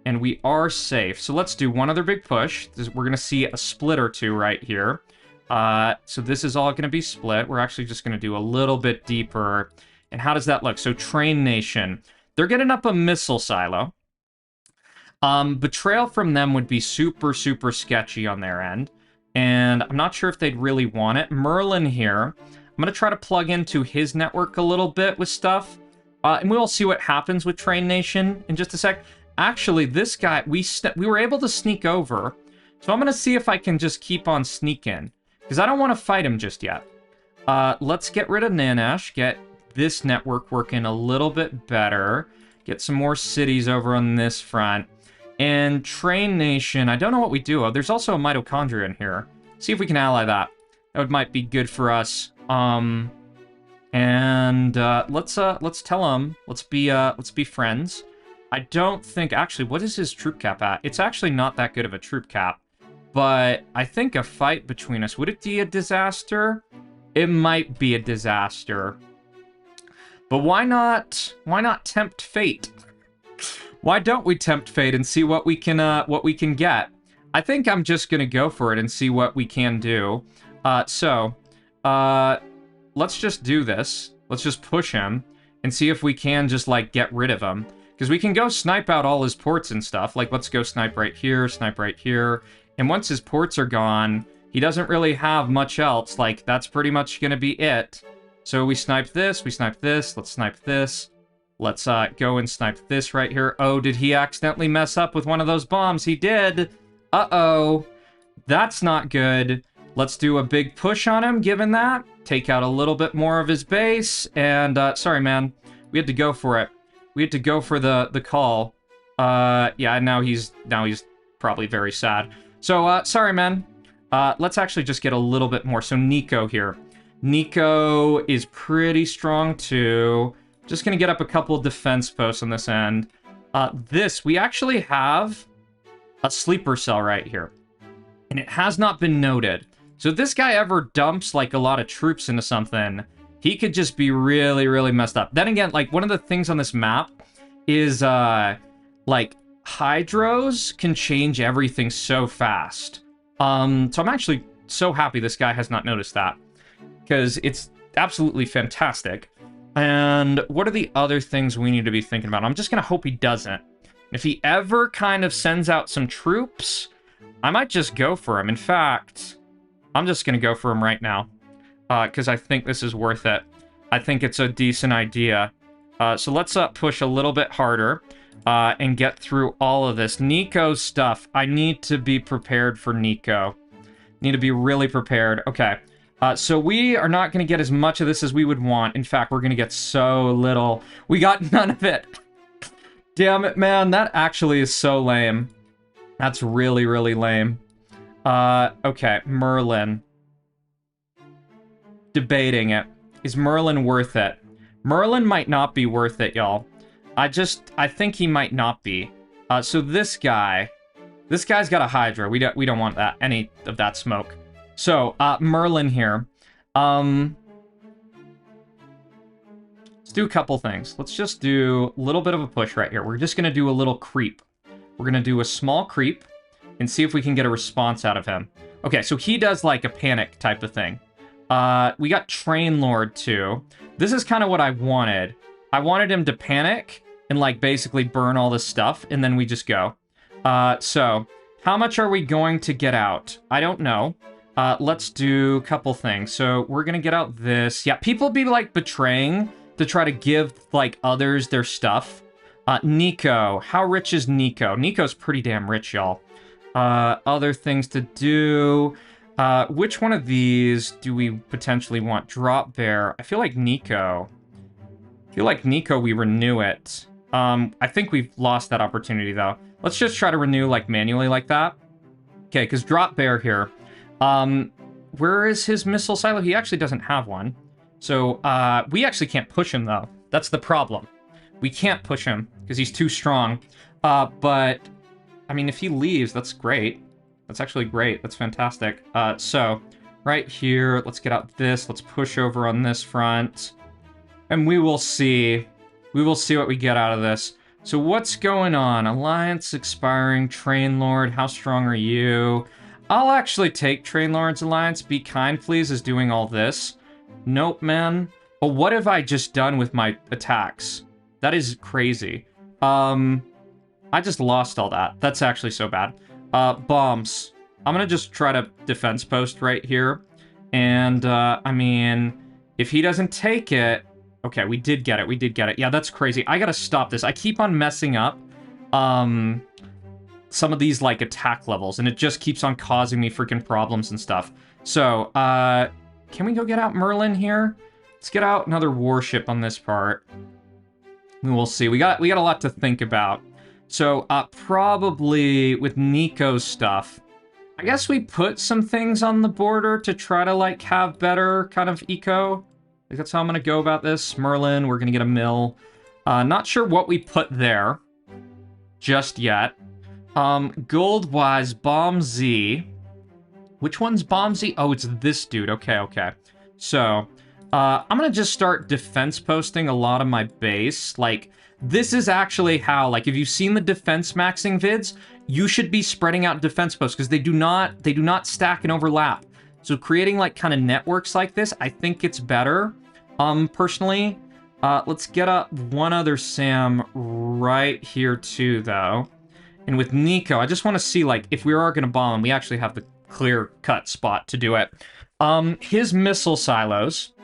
[SPEAKER 1] and we are safe. So let's do one other big push. We're going to see a split or two right here. So this is all going to be split. We're actually just going to do a little bit deeper. And how does that look? So Train Nation, they're getting up a missile silo. Betrayal from them would be super, super sketchy on their end. And I'm not sure if they'd really want it. Merlin here, I'm going to try to plug into his network a little bit with stuff. And we'll see what happens with Train Nation in just a sec. Actually, this guy, we were able to sneak over. So I'm going to see if I can just keep on sneaking. Because I don't want to fight him just yet. Let's get rid of Nanesh. Get this network working a little bit better. Get some more cities over on this front. And Train Nation, I don't know what we do. Oh, there's also a mitochondria in here. See if we can ally that. That might be good for us. And let's tell him, let's be friends. I don't think, actually, what is his troop cap at? It's actually not that good of a troop cap, but I think a fight between us, would it be a disaster? It might be a disaster. But why not tempt fate? Why don't we tempt fate and see what we can get? I think I'm just gonna go for it and see what we can do. Let's just do this. Let's just push him and see if we can just, like, get rid of him. Because we can go snipe out all his ports and stuff. Like, let's go snipe right here, snipe right here. And once his ports are gone, he doesn't really have much else. Like, that's pretty much going to be it. So we snipe this, let's snipe this. Let's go and snipe this right here. Oh, did he accidentally mess up with one of those bombs? He did. Uh-oh. That's not good. Let's do a big push on him, given that. Take out a little bit more of his base. And, sorry, man. We had to go for it. We had to go for the call. Yeah, now he's probably very sad. So, sorry, man. Let's actually just get a little bit more. So, Nico here. Nico is pretty strong, too. Just gonna get up a couple of defense posts on this end. We actually have a sleeper cell right here. And it has not been noted. So if this guy ever dumps, like, a lot of troops into something, he could just be really, really messed up. Then again, like, one of the things on this map is, like, hydros can change everything so fast. So I'm actually so happy this guy has not noticed that, because it's absolutely fantastic. And what are the other things we need to be thinking about? I'm just going to hope he doesn't. If he ever kind of sends out some troops, I might just go for him. In fact, I'm just going to go for him right now, because I think this is worth it. I think it's a decent idea. So let's push a little bit harder and get through all of this. Nico's stuff. I need to be prepared for Nico. Need to be really prepared. Okay. So we are not going to get as much of this as we would want. In fact, we're going to get so little. We got none of it. Damn it, man. That actually is so lame. That's really, really lame. Okay. Merlin. Debating it. Is Merlin worth it? Merlin might not be worth it, y'all. I think he might not be. So this guy's got a Hydra. We don't want that, any of that smoke. So, Merlin here. Let's do a couple things. Let's just do a little bit of a push right here. We're just going to do a little creep. We're going to do a small creep and see if we can get a response out of him. Okay, so he does like a panic type of thing. We got Train Lord too. This is kind of what I wanted. I wanted him to panic and like basically burn all this stuff, and then we just go. So, how much are we going to get out? I don't know. Let's do a couple things. So we're gonna get out this. Yeah, people be like betraying to try to give like others their stuff. Nico, how rich is Nico? Nico's pretty damn rich, y'all. Other things to do. Which one of these do we potentially want? Drop Bear. I feel like Nico, we renew it. I think we've lost that opportunity though. Let's just try to renew like manually like that. Okay, because Drop Bear here. Where is his missile silo? He actually doesn't have one. So, we actually can't push him, though. That's the problem. We can't push him, because he's too strong. But, I mean, if he leaves, that's great. That's actually great. That's fantastic. So, right here, let's get out this. Let's push over on this front. And we will see. We will see what we get out of this. So, what's going on? Alliance expiring. Train Lord, how strong are you? I'll actually take Train Lord's Alliance. Be kind, please, is doing all this. Nope, man. But what have I just done with my attacks? That is crazy. I just lost all that. That's actually so bad. Bombs. I'm gonna just try to defense post right here. And, I mean, if he doesn't take it... Okay, we did get it. We did get it. Yeah, that's crazy. I gotta stop this. I keep on messing up. Some of these, like, attack levels, and it just keeps on causing me freaking problems and stuff. So, can we go get out Merlin here? Let's get out another warship on this part. We'll see. We got a lot to think about. So, probably with Nico's stuff, I guess we put some things on the border to try to, like, have better kind of eco. I think that's how I'm gonna go about this. Merlin, we're gonna get a mill. Not sure what we put there just yet. Gold-wise, Bomb Z. Which one's Bomb Z? Oh, it's this dude. Okay, okay. So, I'm gonna just start defense posting a lot of my base. Like, this is actually how, like, if you've seen the defense maxing vids, you should be spreading out defense posts, because they do not stack and overlap. So creating, like, kind of networks like this, I think it's better, personally. Let's get up one other Sam right here, too, though. And with Nico, I just want to see, like, if we are going to bomb him, we actually have the clear-cut spot to do it. His missile silos,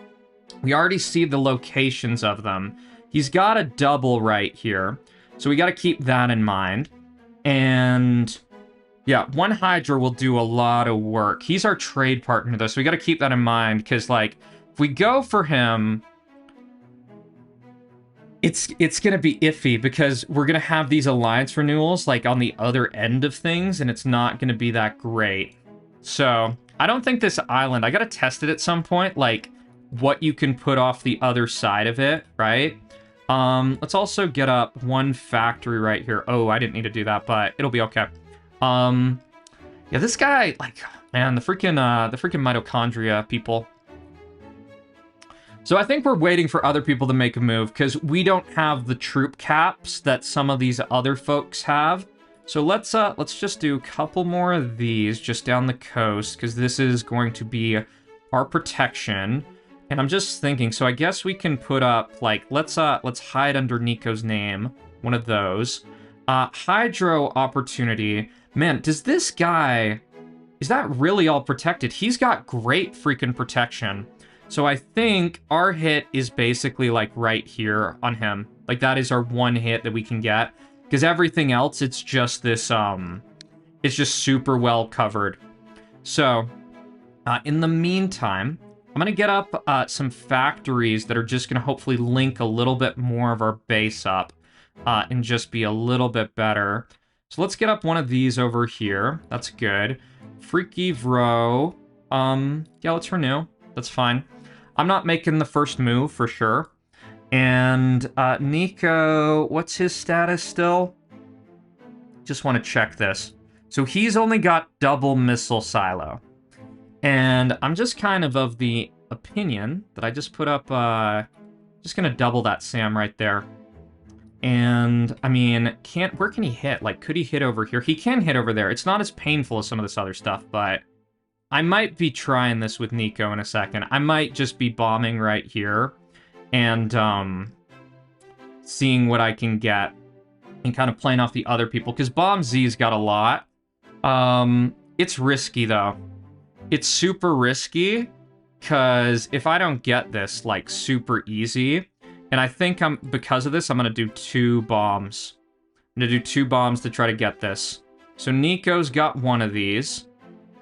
[SPEAKER 1] we already see the locations of them. He's got a double right here, so we got to keep that in mind. And, yeah, one Hydra will do a lot of work. He's our trade partner, though, so we got to keep that in mind, because, like, if we go for him... It's going to be iffy, because we're going to have these alliance renewals, like, on the other end of things, and it's not going to be that great. So, I don't think this island... I got to test it at some point, like, what you can put off the other side of it, right? Let's also get up one factory right here. Oh, I didn't need to do that, but it'll be okay. Yeah, this guy, like, man, the freaking mitochondria people... So I think we're waiting for other people to make a move, because we don't have the troop caps that some of these other folks have. So let's just do a couple more of these just down the coast, because this is going to be our protection. And I'm just thinking, so I guess we can put up, like, let's hide under Nico's name, one of those. Hydro opportunity. Man, does this guy, is that really all protected? He's got great freaking protection. So I think our hit is basically, like, right here on him. Like, that is our one hit that we can get. Because everything else, it's just this, it's just super well covered. So, in the meantime, I'm going to get up some factories that are just going to hopefully link a little bit more of our base up and just be a little bit better. So let's get up one of these over here. That's good. Freaky Vro. Yeah, let's renew. That's fine. I'm not making the first move for sure. And Nico, what's his status still? Just want to check this. So he's only got double missile silo. And I'm just kind of the opinion that I just put up, just going to double that SAM right there. And, I mean, where can he hit? Like, could he hit over here? He can hit over there. It's not as painful as some of this other stuff, but I might be trying this with Nico in a second. I might just be bombing right here. And seeing what I can get and kind of playing off the other people. Because Bomb Z's got a lot. It's risky, though. It's super risky because if I don't get this, like, super easy, and I think because of this, I'm going to do 2 bombs. I'm going to do 2 bombs to try to get this. So Nico's got one of these.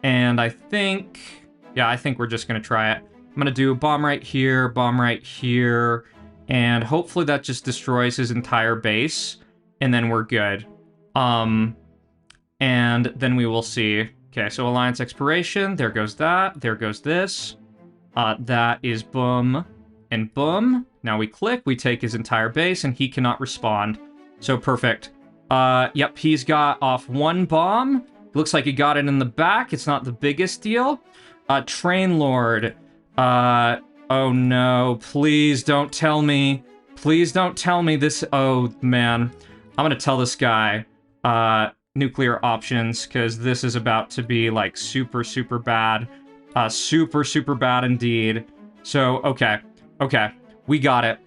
[SPEAKER 1] And I think, yeah, I think we're just going to try it. I'm going to do a bomb right here, and hopefully that just destroys his entire base, and then we're good. And then we will see. Okay, so Alliance Expiration, there goes that, there goes this. That is boom and boom. Now we click, we take his entire base, and he cannot respond. So perfect. Yep, he's got off 1 bomb. Looks like he got it in the back. It's not the biggest deal. Train Lord. Oh no, please don't tell me. Please don't tell me this. Oh man, I'm gonna tell this guy, nuclear options, because this is about to be like super, super bad. Super, super bad indeed. So, okay, we got it.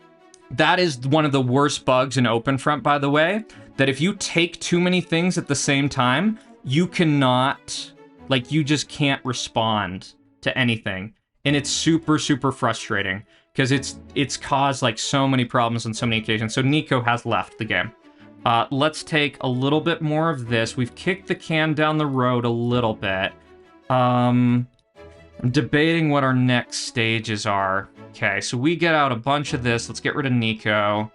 [SPEAKER 1] That is one of the worst bugs in OpenFront, by the way, that if you take too many things at the same time, you cannot, like, you just can't respond to anything. And it's super, super frustrating because it's caused like so many problems on so many occasions. So Nico has left the game. Let's take a little bit more of this. We've kicked the can down the road a little bit. I'm debating what our next stages are. Okay, so we get out a bunch of this. Let's get rid of Nico.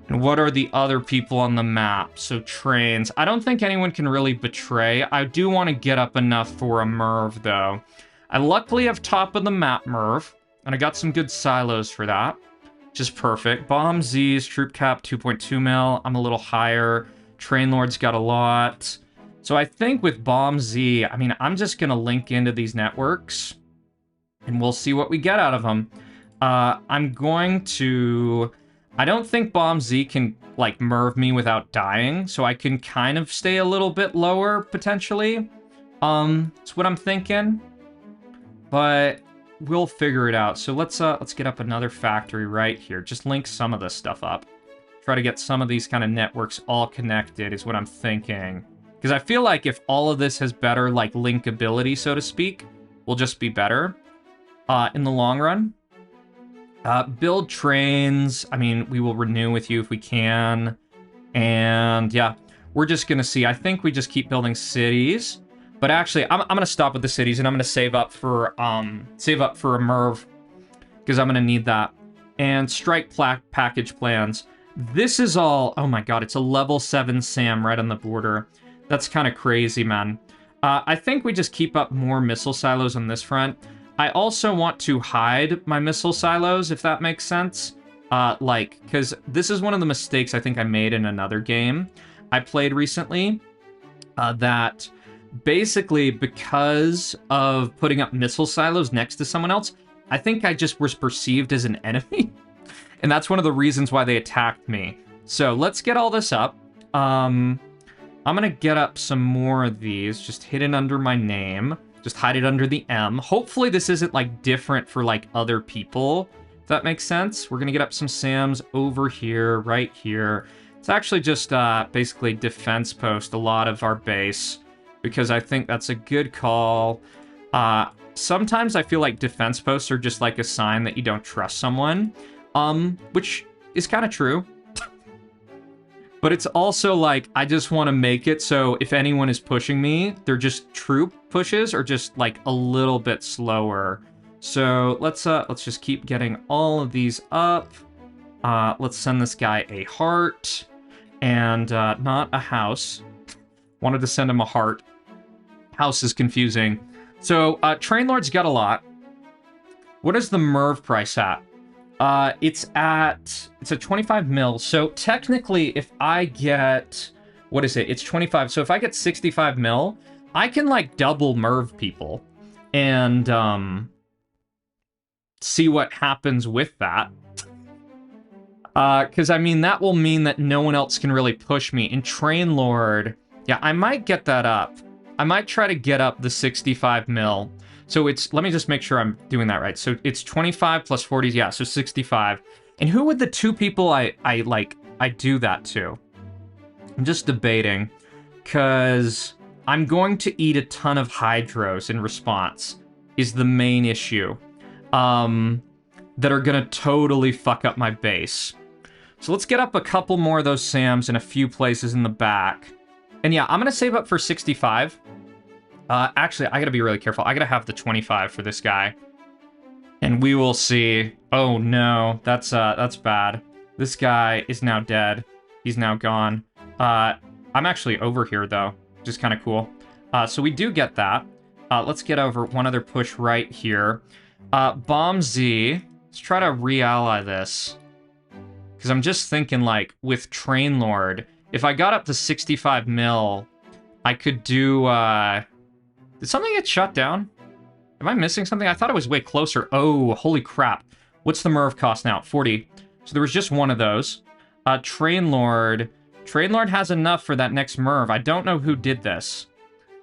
[SPEAKER 1] And what are the other people on the map? So trains. I don't think anyone can really betray. I do want to get up enough for a Merv, though. I luckily have top of the map Merv, and I got some good silos for that. Just perfect. Bomb Z's, troop cap 2.2 mil. I'm a little higher. Train Lord's got a lot. So I think with Bomb Z, I mean, I'm just going to link into these networks, and we'll see what we get out of them. I'm going to... I don't think Bomb Z can, like, Merv me without dying, so I can kind of stay a little bit lower, potentially. That's what I'm thinking. But we'll figure it out. So let's get up another factory right here. Just link some of this stuff up. Try to get some of these kind of networks all connected is what I'm thinking. Because I feel like if all of this has better, like, linkability, so to speak, we'll just be better in the long run. Build trains. I mean, we will renew with you if we can. And yeah, we're just going to see. I think we just keep building cities. But actually, I'm going to stop with the cities, and I'm going to save up for a Merv, because I'm going to need that. And strike package plans. This is all... Oh my god, it's a level 7 SAM right on the border. That's kind of crazy, man. I think we just keep up more missile silos on this front. I also want to hide my missile silos, if that makes sense. Because this is one of the mistakes I think I made in another game I played recently. That basically, because of putting up missile silos next to someone else, I think I just was perceived as an enemy. And that's one of the reasons why they attacked me. So let's get all this up. I'm gonna get up some more of these, just hidden under my name. Just hide it under the M. Hopefully this isn't, like, different for, like, other people, if that makes sense. We're gonna get up some SAMs over here, right here. It's actually just, basically defense post a lot of our base, because I think that's a good call. Sometimes I feel like defense posts are just, like, a sign that you don't trust someone, which is kind of true. But it's also like, I just want to make it so if anyone is pushing me, they're just troop pushes or just like a little bit slower. So let's just keep getting all of these up. Let's send this guy a heart and not a house. Wanted to send him a heart. House is confusing. So Train Lord's got a lot. What is the Merv price at? It's a 25 mil. So technically, if I get, what is it? It's 25. So if I get 65 mil, I can like double Merv people and, see what happens with that. Cause I mean, that will mean that no one else can really push me. And Train Lord, yeah, I might get that up. I might try to get up the 65 mil. So it's, let me just make sure I'm doing that right. So it's 25 plus 40, yeah, so 65. And who would the two people I do that to? I'm just debating, because I'm going to eat a ton of hydros in response, is the main issue, that are gonna totally fuck up my base. So let's get up a couple more of those SAMs in a few places in the back. And yeah, I'm gonna save up for 65. Actually, I gotta be really careful. I gotta have the 25 for this guy. And we will see. Oh no, that's bad. This guy is now dead. He's now gone. I'm actually over here though, which is kind of cool. So we do get that. Let's get over one other push right here. Bomb Z, let's try to re-ally this. Because I'm just thinking, like, with Train Lord, if I got up to 65 mil, I could do, did something get shut down? Am I missing something? I thought it was way closer. Oh, holy crap. What's the Merv cost now? 40. So there was just one of those. Train Lord. Train Lord has enough for that next Merv. I don't know who did this.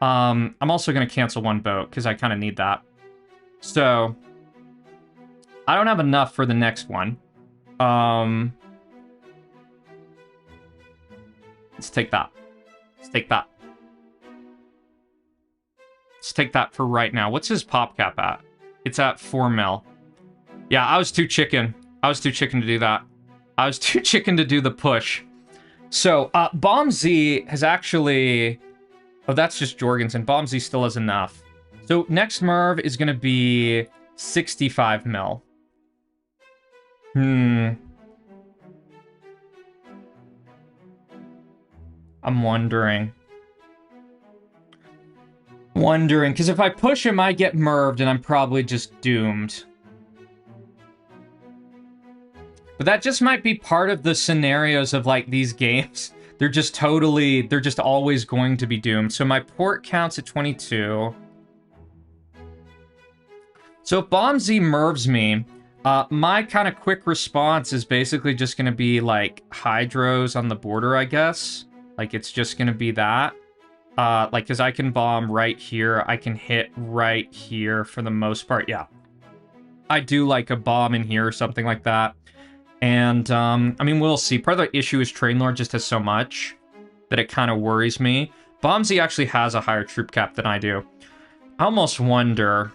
[SPEAKER 1] I'm also going to cancel one boat, because I kind of need that. So, I don't have enough for the next one. Let's take that. Let's take that. Let's take that for right now. What's his pop cap at? It's at 4 mil. Yeah, I was too chicken. I was too chicken to do that. I was too chicken to do the push. So, Bomb Z has actually... Oh, that's just Jorgensen. Bomb Z still has enough. So, next Merv is going to be 65 mil. I'm wondering, because if I push him, I get Merved, and I'm probably just doomed. But that just might be part of the scenarios of, like, these games. They're just always going to be doomed. So my port counts at 22. So if Bomb Z Mervs me, my kind of quick response is basically just going to be, like, hydros on the border, I guess. Like, it's just going to be that. Like, because I can bomb right here. I can hit right here for the most part. Yeah. I do, like, a bomb in here or something like that. And, I mean, we'll see. Part of the issue is Train Lord just has so much that it kind of worries me. Bomb Z actually has a higher troop cap than I do. I almost wonder...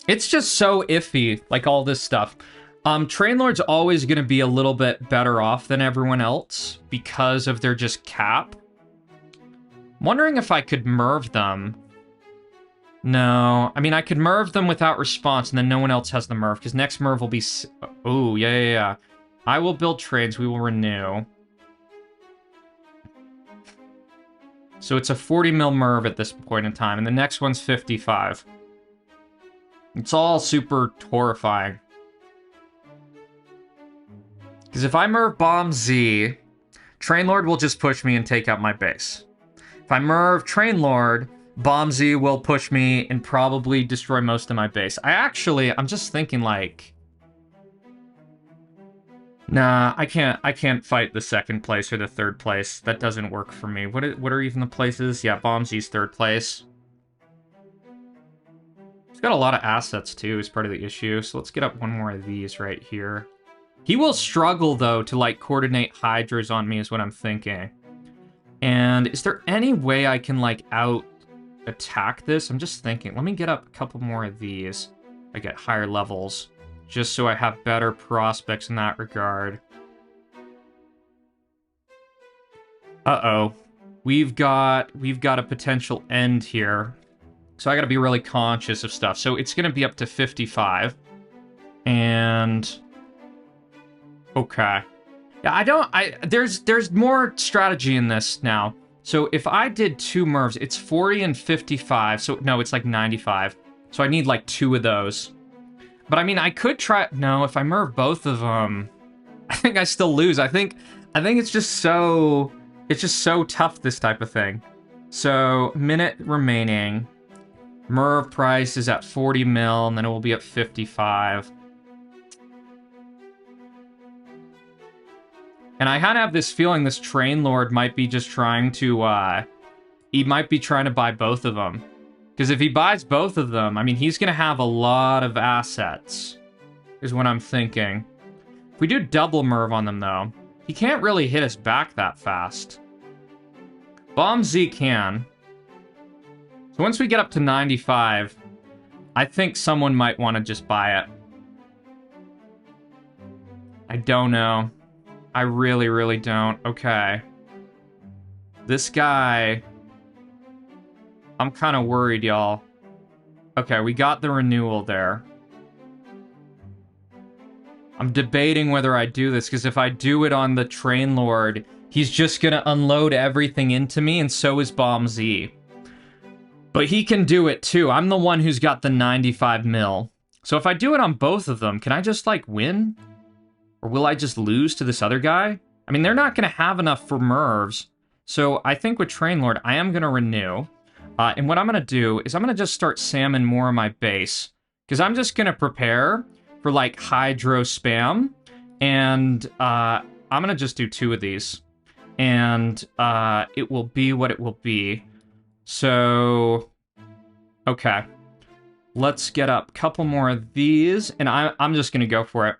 [SPEAKER 1] It's just so iffy, like, all this stuff. Train Lord's always going to be a little bit better off than everyone else because of their just cap. I'm wondering if I could Merv them. No. I mean, I could Merv them without response, and then no one else has the Merv, because next Merv will be... Oh, yeah. I will build trades. We will renew. So it's a 40 mil Merv at this point in time, and the next one's 55. It's all super horrifying. Because if I Merv Bomb Z, Train Lord will just push me and take out my base. If I Merv Train Lord, Bomb Z will push me and probably destroy most of my base. I'm just thinking, like... Nah, I can't fight the second place or the third place. That doesn't work for me. What are even the places? Yeah, Bombsy's third place. He's got a lot of assets too, is part of the issue. So let's get up one more of these right here. He will struggle though to like coordinate hydras on me is what I'm thinking. And is there any way I can like out attack this? I'm just thinking. Let me get up a couple more of these. I get higher levels. Just so I have better prospects in that regard. Uh-oh. We've got a potential end here. So I gotta be really conscious of stuff. So it's gonna be up to 55. And... okay. Yeah, there's more strategy in this now. So if I did 2 Mervs, it's 40 and 55. So, no, it's like 95. So I need like 2 of those. But I mean, I could try... no, if I Merv both of them, I think I still lose. I think it's just so... it's just so tough, this type of thing. So, minute remaining. Merv price is at 40 mil, and then it will be at 55. And I kind of have this feeling this Train Lord might be just trying to, he might be trying to buy both of them. Because if he buys both of them, I mean, he's going to have a lot of assets, is what I'm thinking. If we do double Merv on them, though, he can't really hit us back that fast. Bomb Z can. So once we get up to 95, I think someone might want to just buy it. I don't know. I really, really don't. Okay. This guy... I'm kind of worried, y'all. Okay, we got the renewal there. I'm debating whether I do this, because if I do it on the Train Lord, he's just gonna unload everything into me, and so is Bomb Z. But he can do it too. I'm the one who's got the 95 mil. So if I do it on both of them, can I just, like, win? Or will I just lose to this other guy? I mean, they're not gonna have enough for Mervs. So I think with Train Lord, I am gonna renew. And what I'm going to do is I'm going to just start salmon more on my base. Because I'm just going to prepare for, like, hydro spam. And I'm going to just do 2 of these. And it will be what it will be. So, okay. Let's get up a couple more of these. And I'm just going to go for it.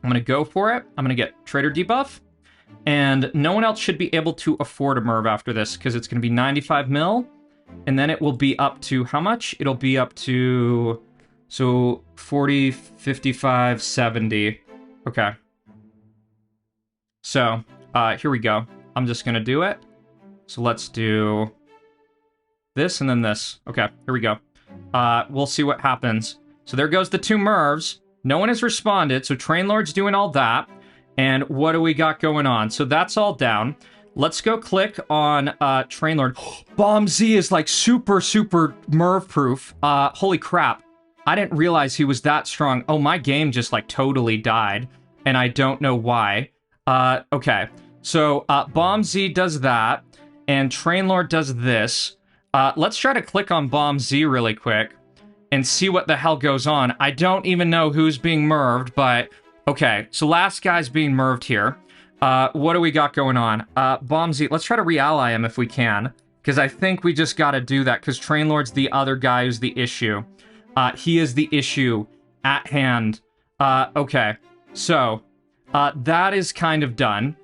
[SPEAKER 1] I'm going to go for it. I'm going to get Trader debuff. And no one else should be able to afford a Merv after this. Because it's going to be 95 mil. And then it will be up to how much? It'll be up to, so 40, 55, 70. Okay. So, here we go. I'm just going to do it. So let's do this and then this. Okay, here we go. We'll see what happens. So there goes the 2 Mervs. No one has responded, so Train Lord's doing all that. And what do we got going on? So that's all down. Let's go click on Train Lord. Bomb Z is like super, super Merv proof. Holy crap. I didn't realize he was that strong. Oh, my game just like totally died. And I don't know why. Okay. So Bomb Z does that. And Train Lord does this. Let's try to click on Bomb Z really quick. And see what the hell goes on. I don't even know who's being Merved, but... okay, so last guy's being Merved here. What do we got going on? Bomb Z, let's try to re-ally him if we can. Because I think we just gotta do that, because Train Lord's the other guy who's the issue. He is the issue at hand. Okay. So, that is kind of done.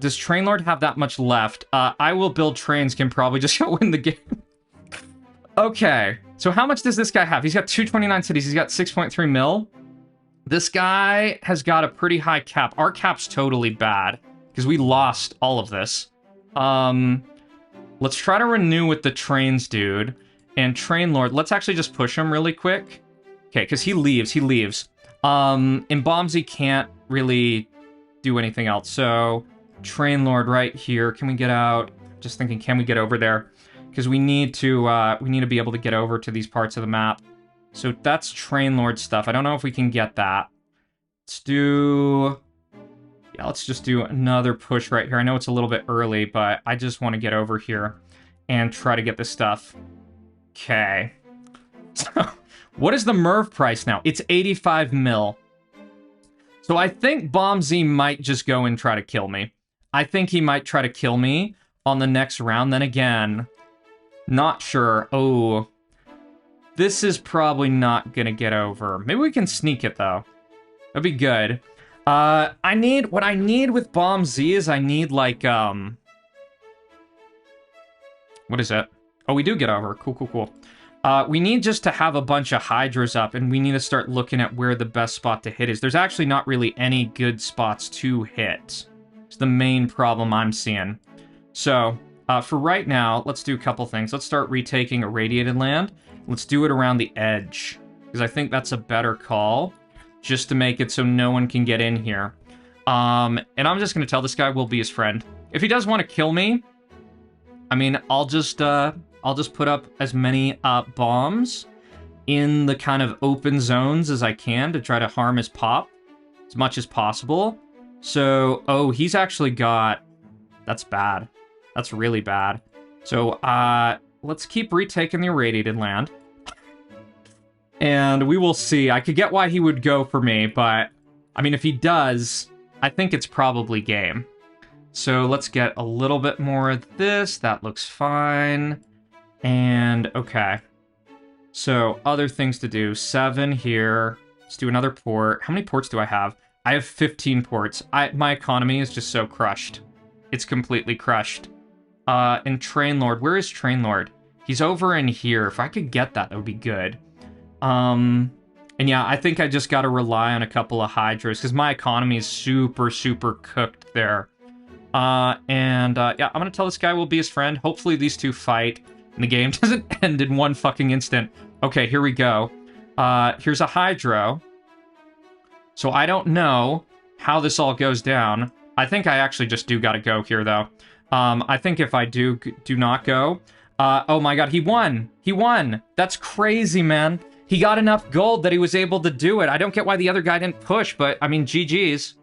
[SPEAKER 1] Does Train Lord have that much left? I Will Build Trains can probably just go win the game. Okay. So how much does this guy have? He's got 229 cities. He's got 6.3 mil. This guy has got a pretty high cap. Our cap's totally bad, because we lost all of this. Let's try to renew with the trains, dude. And Train Lord, let's actually just push him really quick. Okay, because he leaves. And Bomb Z can't really do anything else. So, Train Lord right here. Can we get out? Just thinking, can we get over there? Because we need to be able to get over to these parts of the map. So that's Train Lord stuff. I don't know if we can get that. Let's do... yeah, let's just do another push right here. I know it's a little bit early, but I just want to get over here and try to get this stuff. Okay. So, what is the Merv price now? It's 85 mil. So I think Bomb Z might just go and try to kill me. I think he might try to kill me on the next round. Then again, not sure. Oh, this is probably not gonna get over. Maybe we can sneak it though. That'd be good. What I need with Bomb Z is I need like, what is it? Oh, we do get over. Cool, cool, cool. We need just to have a bunch of Hydras up, and we need to start looking at where the best spot to hit is. There's actually not really any good spots to hit. It's the main problem I'm seeing. So, for right now, let's do a couple things. Let's start retaking irradiated land. Let's do it around the edge, because I think that's a better call, just to make it so no one can get in here. And I'm just going to tell this guy we'll be his friend. If he does want to kill me, I mean, I'll just put up as many bombs in the kind of open zones as I can to try to harm his pop as much as possible. So, oh, he's actually got... That's bad. That's really bad. So, let's keep retaking the irradiated land. And we will see. I could get why he would go for me, but... I mean, if he does, I think it's probably game. So, let's get a little bit more of this. That looks fine. And, okay. So, other things to do. 7 here. Let's do another port. How many ports do I have? I have 15 ports. My economy is just so crushed. It's completely crushed. And Train Lord. Where is Train Lord? He's over in here. If I could get that, that would be good. And yeah, I think I just got to rely on a couple of Hydras, because my economy is super, super cooked there. Yeah, I'm going to tell this guy we'll be his friend. Hopefully these two fight, and the game doesn't end in one fucking instant. Okay, here we go. Here's a Hydro. So I don't know how this all goes down. I think I actually just do got to go here, though. I think if I do not go... oh my god, he won! He won! That's crazy, man. He got enough gold that he was able to do it. I don't get why the other guy didn't push, but, I mean, GG's.